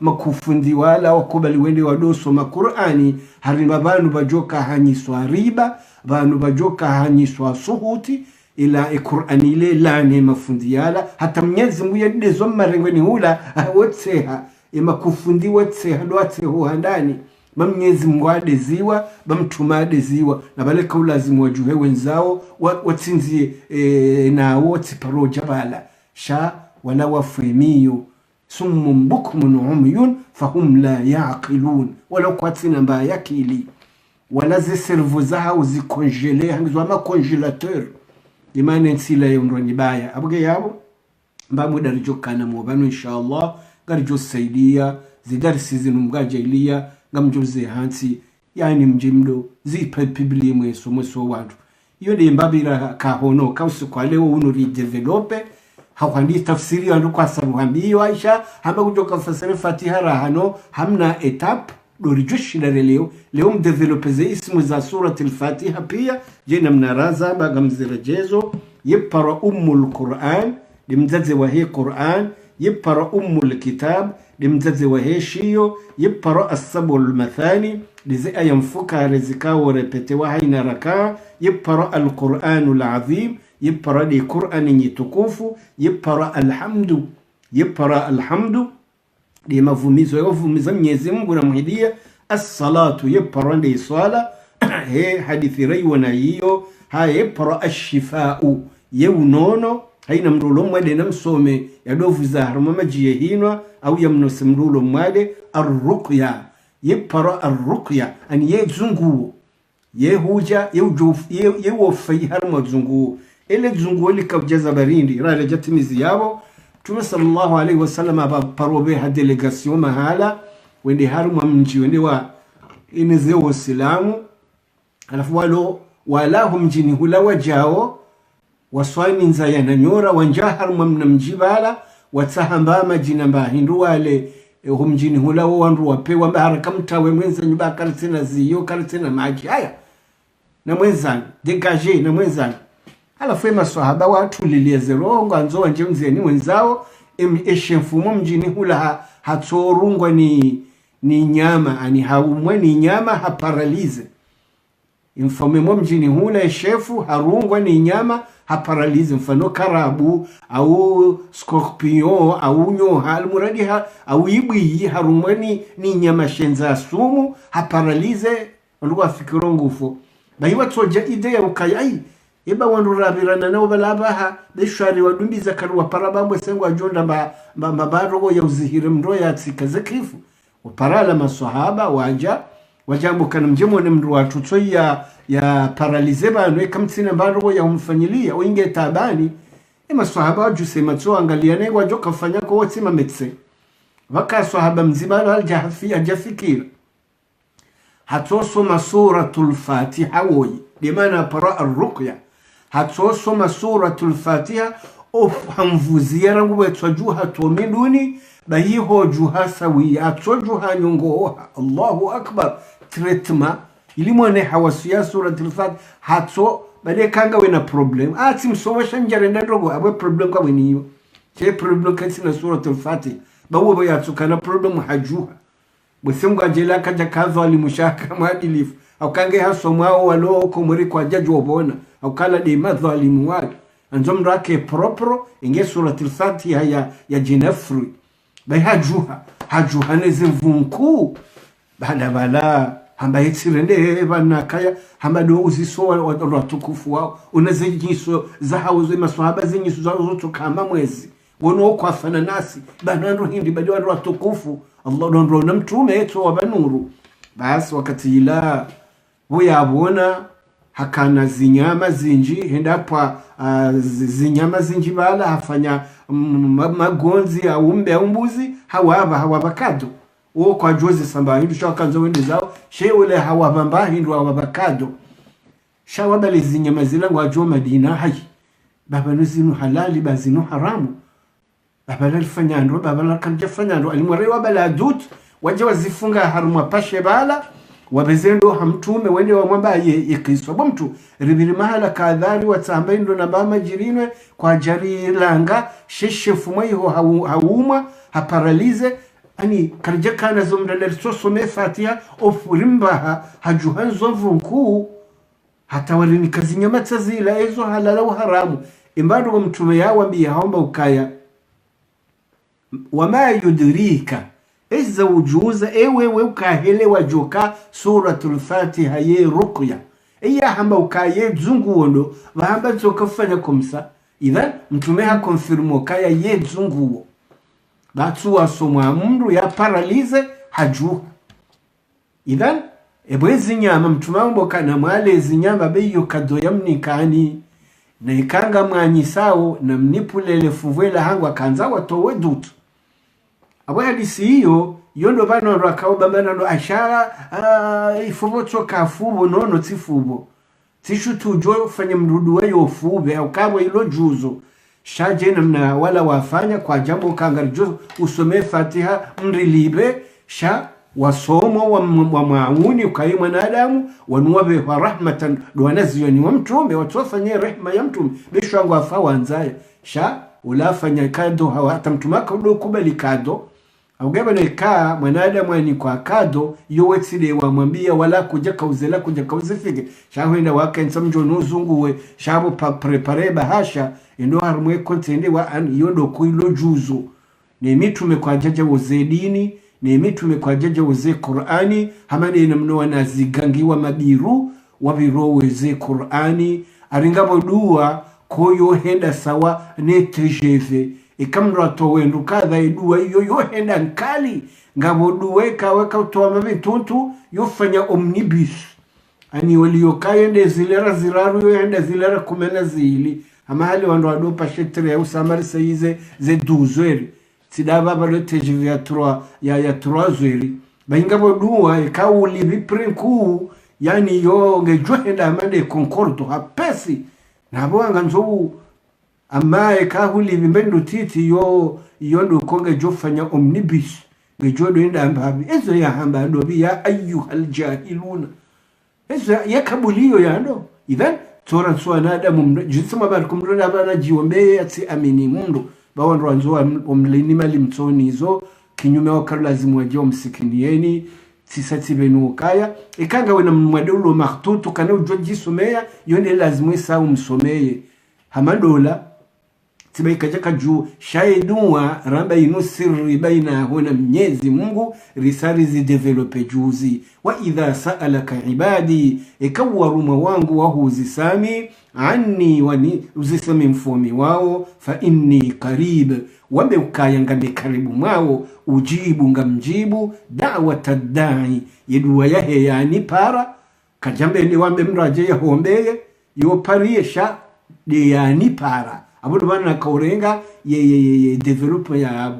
makufundi wala wakubali wende wadosoma Qur'ani harima vanhu vajo kahanyiswa riba vanhu vajo kahanyiswa suhuti ila Qur'ani ile lane mafundi yala hata Mwenyezi Mungu yadezo marengweni hula wotseha makufundi wotseha dwatseho handani Mwenyezi Mungu adeziwa bamtumaadeziwa na bale kaulazimu wajuhe wenzao watsinzie na woti paroja bala sha wala wafrimiyo summum bukmun umyun fahum la yaqilun wala kwatsina mba yakili wala ze servo zao zikongele hangizwa ma congelateur imane nsila yondoni baya abuge yabo mba mudarijo kana mubano inshallah garijo saidia zidarisi zinumgaja ilia ngamjuze hansi yani mjimdo zipa biblia mweso watu iyo ni mbabira kahono kausi kwa leo unuri develope hawandi tafsiri wandu kwa saruhambi waisha hamba kujoka fasiri fatiha rahano hamna etap dorijushi na leo mdevelopeze ismu za surati al-Fatiha pia jena mnaraza baga mzirejezo yipara ummul Qur'an limzaze wa hii Qur'an yipara ummul kitab limzaze wa hii shiyo yipara as-sabul mathani lizi aya mfuka rezikao repete wa haina rakaa yipara al-Qur'anul azim yipara di Qur'ani nyitukufu yipara alhamdu di mavumizo yavumiza Mwenyezi Mungu na muhidia as-salatu yipara di swala he hadithi raiwa na hiyo yipara ash-shifa'u yeunono haina mrulo mwade na msome ya dovu za harumama jiye hinwa au ya mnose mrulo mwade ar-ruqya yipara ar-ruqya ani ye zungu ye huja ye wofai haruma zungu ile zungu ili kabjaza barindi rale jatimizi yabo Mtume sallallahu alaihi wasallam aparobe ha delegation mahala wende haruma mji wende wa ineze wasilamu alafu walahu mjini hula wajao waswani nzaya na nyora wanja haruma mnamjibala watahamba majina mba hindu wale mjini hula wandu wapewa mbaraka mtawe mwenza nyuba karitina ziyo karitina maji haya na mwenzani degaje na mwenzani alafu maswahaba watu liliyezerongo anzo wanje mzeni wenzao eshefumo mjini hula hatorungwa ni nyama ani haumwe ni nyama haparalize mfamemo mjini hula eshefu harungwa ni nyama haparalize mfano karabu au scorpion au nyoha almuradi au ibwi harungwa ni nyama shenza sumu haparalize ndugu afikiro ngufo bayiwa toja idea ukayai eba wandu rabirana nao balabaha beshari wadumbiza karuwa parabambwe sengu ajonda mbabarogo ya uzihire mro ya tsikaze kifu waparala maswahaba wajambo kana mjemone mru watuto ya paralize banu ekamtsina mbarogo ya umfanyilia uinge tabani maswahaba wajusema tso angaliane wajoka fanya ko wotsima metse waka swahaba mzibalo aljafikira hatosoma suratul Fatiha woyi limana para ar-ruqya hatosoma suratul Fatiha hamvuzia rangu wetwajuha tomiduni bahiho juha sawi atojuha nyongoha Allahu akbar tretma ilimone hawasiya suratul Fatiha hato bade kanga wena problem ati msowesha njare ndogo abwe problem kwa weniyo che problem katina suratul Fatiha bawo bayatukana problem hajuha Bwesengu ajela kaja kazo alimushaka mwadilifu. Aukange haso mwao walo kumuri kwa jaju wabona. Aukala di madho alimuwagi. Anzom rake propro inge suratul Fatiha ya jinafri. Bai hajuha nezi mvunku. Bada bala. Hamba hitirende kaya. Hamba do uziso watukufu wao. Uneze jinso zahauzo maswahaba zinyiso zoto kama mwezi. Wono kwa fana nasi. Bananro hindi badi wanro watukufu. Allah donro na mtume eto wabanuru basi wakati ila huyabona hakana zinyama zinji hendapa zinyama zinji bala hafanya magonzi ya umbuzi hawabakado uo kwa jozi samba hindu shawakanzo wende zao sheule hawabamba hindu hawabakado shawabali zinyama zilangu wajo Madina haji baba nuzinu halali bazinu haramu babala alfanyando babala kanjafanyando alimwarewa bala dut waje wazifunga haruma pashe bala wabezendo hamtume wende wa mwamba yekiswa bomtu ribiri mahala kadhari watamba ndo na bama jirinwe kwa jari langa sheshe fumaiho hauma haparalize ani karjaka na zomdalel sosome Fatiha ofurimba hajuhanzo mvunku hata walini kazinyama tazila ezo halala wa haramu imbadu wa mtume yawambi ya haomba ukaya wama yudrika eza ujuza ewe ukahele wajoka suratul Fatiha ye ruqya iya hamba ukaye dzungu wondo bahamba zokafanya komsa idhan mtume ha konfirmo kaya ye dzungu batu wasomwa mndu ya paralize hajuha idhan ebwezi nyama mtume mboka na mwale zinyama beyo kado yamnikani na ikanga mwanyisao na mnipulele fuvwela hangwa kanza watowe dutu. Abo hadisi hiyo yondo bana ndo akaoba bana ndo ashara ifubo toka fubo nono tifubo tishu tujo fanya mrudu wayo fube au kama ilo juzo shaje namna wala wafanya kwa jambo kangarijo usome Fatiha mrilibe sha wasomo wa mauni ukai mwanadamu wanuwabe wa rahmatan duwanaziyoni wa mtume watofanye rehma ya mtume bisho wangu wafawa anzaye sha ulafanya kado hawa hata mtumaka udo kubali kado au gaba na ikaa mwanadamu ni kwa kado yowetsile wa mwambia wala kuja kauzela kuja kauzifige sha huenda waka nsamjo nuzunguwe shabu prepare bahasha endo harumwe kontende wa yondo kuilo juzo ni mitume kwa jaja wozedini ni mitume kwa jaja woze Qur'ani hamane namnoa nazigangiwa mabiru wabiro weze Qur'ani aringabo dua koyo henda sawa ne tejeve ikamra to wendu kadha idua yo henda nkali ngabo duweka weka utoa mabituntu yofanya omnibus ani waliyokayende zilera ziraru yo henda zilera kumena zili amahali wandu wadopa shetre ya usamari saize ze 12 sidaba balo tejeve ya 3 ya 3 zweri baingabo duwa ikawuli viprenku yani yo ngejwenda amande concordo hapesi nabo nganzo amaye kahuli bimbendo titi yo ndo konge jofanya omnibus ngejodo inda ambabi ezo ya hamba ndo ya ayyuhal jahiluna ezo yakabuliyo yando idhan tora swana adamu jisema barikum ronda bana jiombe ati amini mundu bawando wanzo omlini mali mtoni hizo kinyume wa lazima waje msikinieni tisati benu kaya ikanga wena mwadeulo maktutu kana ujoji somea yone lazima isa umsomeye hamadola tibaikaja juu shaidua ramba inusiri baina huna Mwenyezi Mungu risali zi develope juzi wa idha sa'alaka ibadi ikawaruma wangu wa huzisami anni wani uzisami mfomi wao fa inni qarib wabe ukayanga karibu mwao ujibu ngamjibu da'wata da'i yedua yahe yani para kajambe ni wambe mraje yahombeye yo pariesha de yani para abudu bana kaurenga ye develop ya abu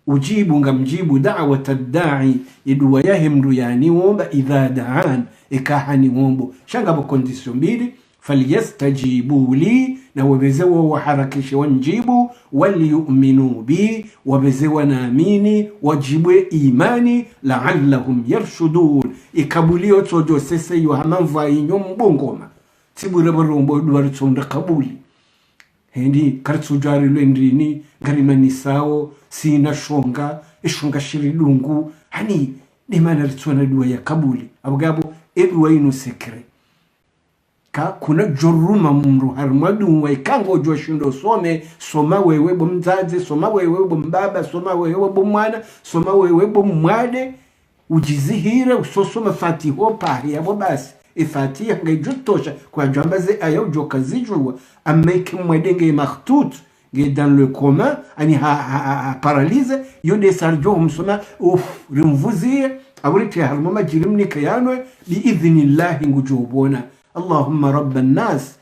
ujibu ngamjibu da'wata da'i yedua yahe mru yani womba idha da'an ikahani wombo shanga bo condition mbili falyastajibu li na wabezewa waharakishe wanjibu waliyu'minu bi wabezewa naamini wajibwe imani la'allahum yarshudun ikabulio tojo sese yo hamamva inyo mbongoma tibure borombo duwari tsonda kabuli hendi kartsujari lwendrini ngarimani sawo sina shonga ishonga shiridungu hani nimana ritsona duwa ya kabuli abugabo edwa ino sekre kuna joruma mundu harumadu waikango joshindo soma wewe bomzazi soma wewe bombaba soma wewe bomwana soma wewe bomwade ujizihira usosoma Fatiha pahi yabo basi Fatiha ngejutosha kwa jambaze ayo joka zijwa ameke mwedenge maktut nge dans le commun ani paralyse yode sarjo msoma rimvuzie awriti harumama jirimni kayanwe bi idhnillah ngujubona اللهم رب الناس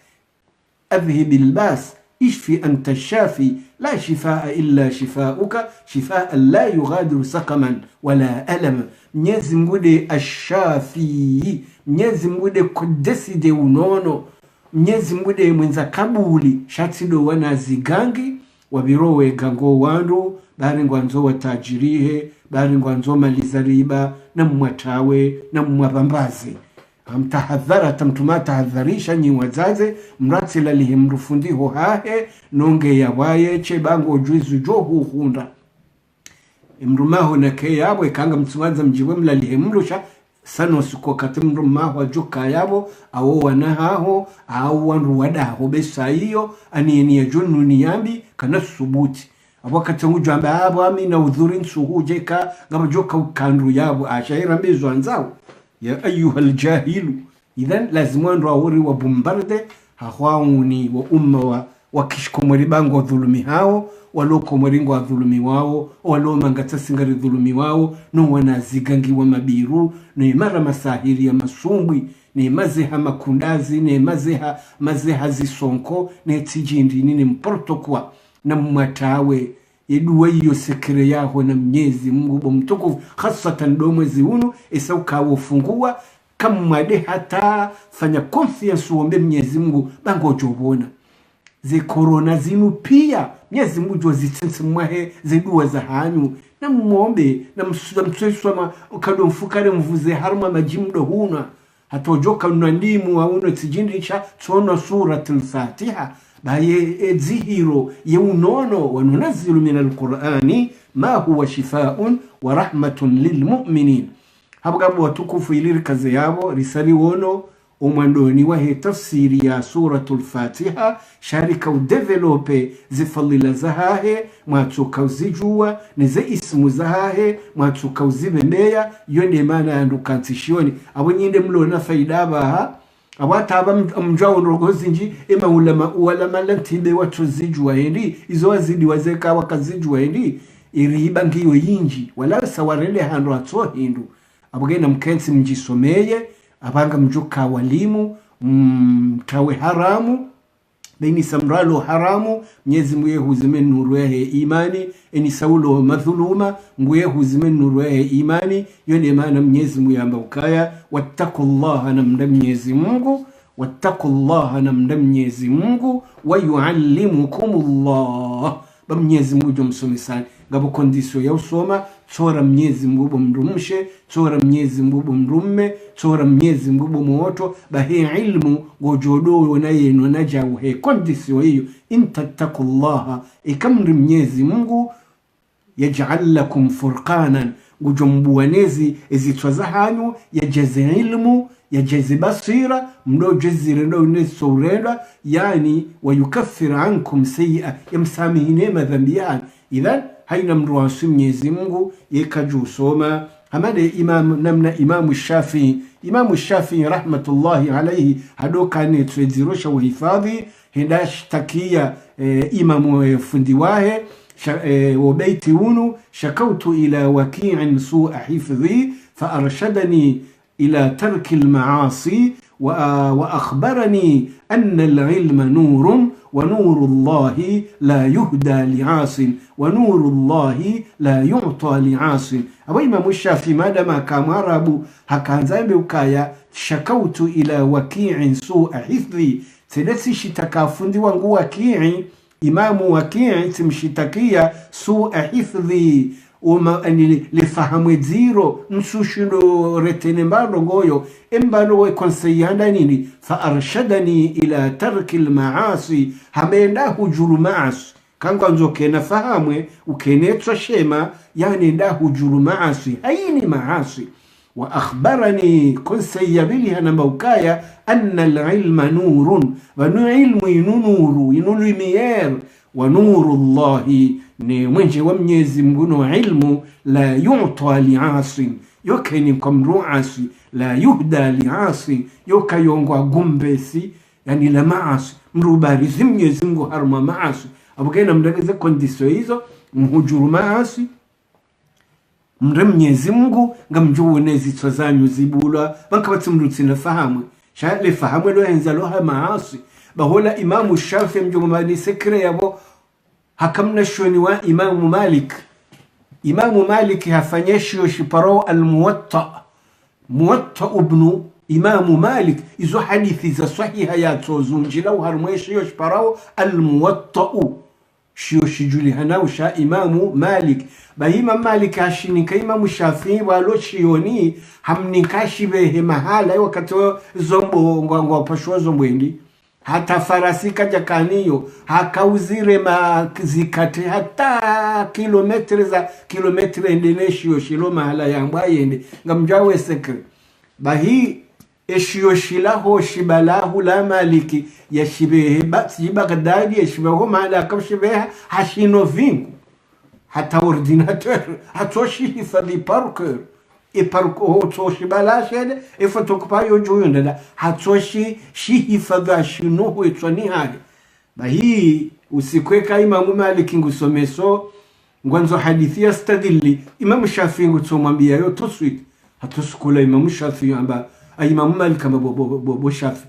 أذهب الباس اشفي أنت الشافي لا شفاء إلا شفاؤك شفاء لا يغادر سقما ولا ألم Mwenyezi Mungu ashafi Mwenyezi Mungu kodesi de unono Mwenyezi Mungu mwenza kabuli shatido wana zigangi wabirowe gango wandu bari ngwanzo watajirihe bari ngwanzo malizariba na mwatawe na mwabambazi amtahadhara tamtuma tahadharisha nyi wazaze mratsila lihimrufundiho hahe nonge yawaye che bango juizu johu hunda imrumaho na ke yabo ikanga mtsuwanza mjiwe mlalihimrusha sano suko katimrumaho ajuka yabo awo wanahaho awo wanru wadaho besa iyo anieni ya junu niyambi kana subuti wakati ujamba abo amina udhurin suhuje ka ngaba joka ukandru yabo ashaira mbezo anzao ya ayyuhal jahilu idhan lazima ndo awori wa bombarde hahwauni wa umma wa kishkomori bango dhulumi hao waloko moringo dhulumi wao walo mangata singari dhulumi wao no wanazigangi wa mabiru no mara masahiri ya masumbwi ni mazeha makundazi ni mazeha zisonko ne tijindi ni mporto kwa na mwatawe edua iyo sekre yaho na Mwenyezi Mungu mtukufu hasatan do mwezi hunu esa ukawofungua kamade hata fanya confiance uombe Mwenyezi Mungu bango jobona ze corona zinu pia Mwenyezi Mungu jozitsense mwahe ze dua za hanyu na muombe na mtwesoma ukado mfukare mvuze harma majimdo huna hatojoka unandimu wa uno tijindisha tsono suratul Fatiha baye edzihiro yeunono wa nunazzilu minal Qur'ani ma huwa shifaa'un wa rahmatun lilmu'minin. Habagabo watukufu iliri kazi yabo risali wono umwandoni wahe tafsiri ya suratul Fatiha sharika udevelope zifalila zahahe mwatuka uzijua nize ismu zahahe mwatuka uzibemea yonde mana yandukantishioni abo nyinde mlona faida baha awata aba mjao nrogozi nji ema ulama lantibe watu zijua hindi izo wazidi wazeka wakazijua hindi iriba ngiyo yinji wala sawarele hando ato hindu abogena mkensi mjisomeye abanga mjuka walimu mtawe haramu beni samralo haramu Mwenyezi Mungu huzime nuru ya imani eni saulo madhuluma Mungu huzime nuru ya imani yone maana Mwenyezi Mungu amba ukaya wattaqullaha namda Mwenyezi Mungu wattaqullaha namda Mwenyezi Mungu wa yuallimukumullah ba Mwenyezi Mungu jomsomisani ngabo kondisio ya usoma chora Mwenyezi Mungu mrumshe chora Mwenyezi Mungu mrumme chora Mwenyezi Mungu moto bahi ilmu gojodo na yeno na jawu he kondisio hiyo intattaqullaha ikamri Mwenyezi Mungu yaj'al lakum furqanan gujombuanezi ezitwaza hanyu yajaze ilmu yajaze basira mdo jazire ndo nesoreda yani wayukaffir ankum sayi'a yamsamihine madhambiyan idhan haina mruasi Mwenyezi Mungu yekaju soma hamade namna Imam Shafi'i rahmatullahi alayhi hadoka ne trezirosha uhifadhi hindashtakia imamu fundi wahe وبيت ونو شكوت إلى وكيع سوء حفظي فأرشدني إلى ترك المعاصي وأخبرني أن العلم نور ونور الله لا يهدى لعاص ونور الله لا يعطى لعاص أبو إمام الشافعي مادما كامارابو هكذا وكايا شكوت إلى وكيع سوء حفظي سيدتي شتكافندي وانقو وكيعي Imamu Wakii timshitakia su'a hifdhi ani lifahamu ziro nsushindo retene mbalo ngoyo embalo we konseyanda nini fa arshadani ila tarki almaasi hamenda hujuru maasi kangwa nzoke na fahamwe ukenetwa shema yani nda hujuru maasi haini maasi wa akhbarani konseyabili hanamba ukaya anna al-ilma nurun wa ilmu inunuru inulimiyer wa nuru Allahi ni mwenje wa Mwenyezi Mungu no ilmu la yu'ta li'asin yokeni kumru'asi la yuhda li'asin yokayongwa gumbesi yani la maasi mrubarizi Mwenyezi Mungu harma maasi abugena mdageze kondisio hizo mhujuru maasi mre Mwenyezi Mungu ngamjuone zitwazanyu zibula bankabatsi mrutsina fahamu shale fahamu lo enzalo ha maasi bahola Imam Shafi'i mjumani sekre yabo hakamna shoni wa Imam Malik hafanyeshio shiparo al-Muwatta ibn Imam Malik izo hadithi za sahiha ya tozunjila harmweshio shiparo al-Muwatta shio shijuli hanao sha Imam Malik bahima Malik hashinika Imam Shafi'i walo shioni hamnikashi behe mahala wakati zombo ngwa pashwa zombwendi hata farasi kaja kaniyo hakauzire mazikate hata kilometre endeneshio shilo mahala yangwa yende ngamjawe sekre bahi eshio shilaho shibalahu la Maliki ya shibehe bati Baghdadi ya shibeho mahala akabshibeha hashino vingu hata ordinateur hatoshi hifadhi parker hatoshi balashede fotokopayo joyonda hatoshi hifadhi shino etwani hali bahi usikweka Imam Malik ngusomeso ngwanzo hadithi ya stadili Imam Shafi'i ngutomwambia yo toswit hatoskula Imam Shafi'i amba Imam Malik kama bo Shafi'i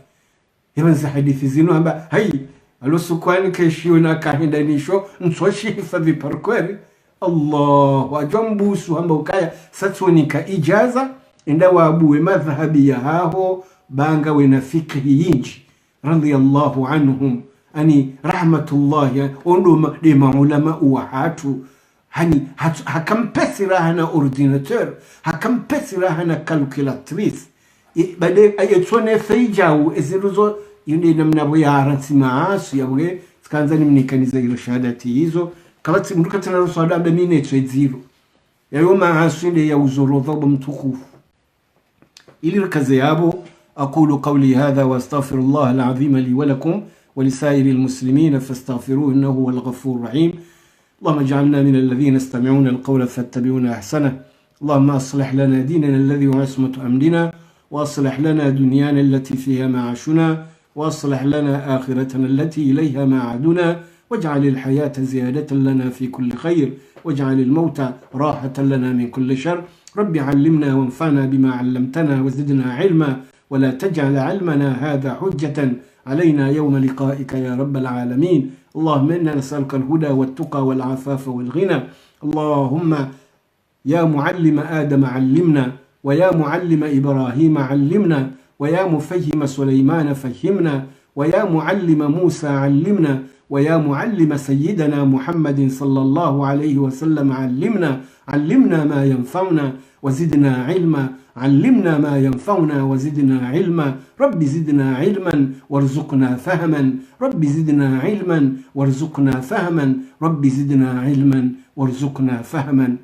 yabanza hadithi zino amba hai alusukwani keshiyo na kahindanisho nsoshi hifadhi parkweri Allah wajambusu hamba ukaya satsunika ijaza inda wabuwe madhhabi ya haho banga wena fikhi yinji radiyallahu anhum ani rahmatullahi ondo de maulama wa hatu hani hakampesi rahana ordinateur hakampesi rahana calculatrice bade ayetsone feijawu eziruzo yinde namnabo yaransi maasu yabwe skanzani mnikaniza ilo shahadati hizo kabati mduka tena rusada abda mine zero yayo maasu inde ya uzorodha mtukufu ili rikaze yabo أقول قولي هذا واستغفر الله العظيم لي ولكم ولسائر المسلمين فاستغفروه إنه هو الغفور الرحيم اللهم اجعلنا من الذين يستمعون القول فاتبعون أحسنه اللهم أصلح لنا ديننا الذي هو عصمة أمرنا وأصلح لنا دنيانا التي فيها معاشنا وأصلح لنا آخرتنا التي إليها معادنا واجعل الحياة زيادة لنا في كل خير واجعل الموت راحة لنا من كل شر رب علمنا وانفعنا بما علمتنا وزدنا علما ولا تجعل علمنا هذا حجة علينا يوم لقائك يا رب العالمين اللهم إنا نسألك الهدى والتقى والعفاف والغنى اللهم يا معلم آدم علمنا ويا معلم إبراهيم علمنا ويا مفهم سليمان فهمنا ويا معلم موسى علمنا ويا معلم سيدنا محمد صلى الله عليه وسلم علمنا ما ينفعنا وزدنا علما علمنا ما ينفعنا وزدنا علما رب زدنا علما وارزقنا فهما رب زدنا علما وارزقنا فهما رب زدنا علما وارزقنا فهما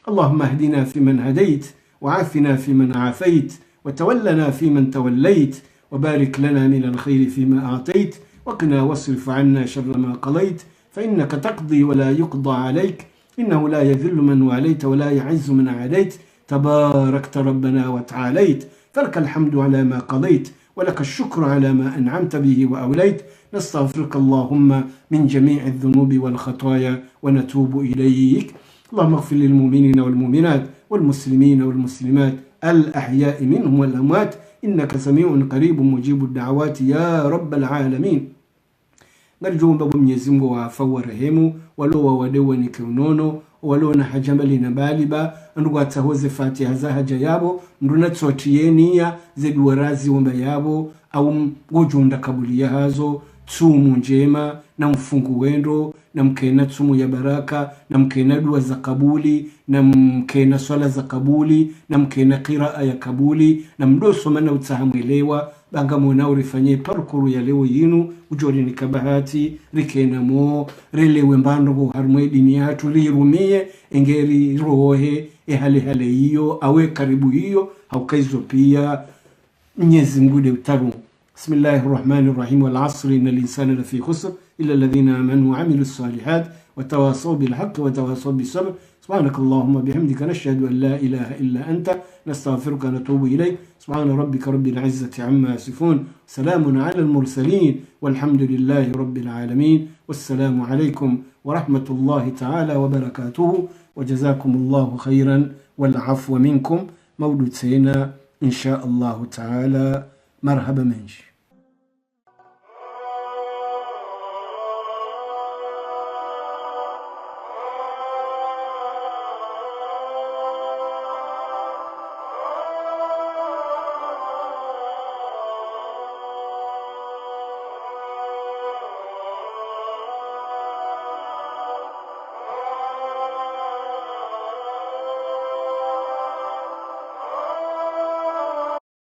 اللهم اهدنا فيمن هديت وعافنا فيمن عافيت وتولنا فيمن توليت وبارك لنا من الخير فيما أعطيت وقنا واصرف عنا شر ما قضيت فإنك تقضي ولا يقضى عليك إنه لا يذل من واليت ولا يعز من عاديت تباركت ربنا وتعاليت فلك الحمد على ما قضيت ولك الشكر على ما أنعمت به وأوليت نستغفرك اللهم من جميع الذنوب والخطايا ونتوب إليك اللهم اغفر للمؤمنين والمؤمنات والمسلمين والمسلمات الأحياء منهم والأموات إنك سميع قريب مجيب الدعوات يا رب العالمين نرجو بابو Mwenyezi Mungu waafa rehemu walo wadewe ni kiunono walo na hajambali na baliba ndugu atahoze fatiha za haja yabo nduna tsotienia zeduwarazi wamba yabo au ngojunda kabuli ya hazo tsumu njema na mfungu wendo na mkena tsumu ya baraka na mkena dua za kabuli na mkena swala za kabuli na mkena qiraa ya kabuli na mdoso mana utahamwelewa banga mwana urifanye parukuru ya leo yinu ujori ni kabahati rikena mo relewe mbando harmwe dini yatu lirumie engeri rohe hale hiyo awe karibu hiyo haukaizo pia Mwenyezi Mungu utaru بسم الله الرحمن الرحيم والعصر إن الإنسان لفي خسر إلا الذين آمنوا وعملوا الصالحات وتواصوا بالحق وتواصوا بالصبر سبحانك اللهم بحمدك نشهد أن لا إله إلا أنت نستغفرك ونتوب إليك سبحان ربك رب العزة عما يصفون سلام على المرسلين والحمد لله رب العالمين والسلام عليكم ورحمة الله تعالى وبركاته وجزاكم الله خيرا والعفو منكم مولود سينا إن شاء الله تعالى مرحبا منش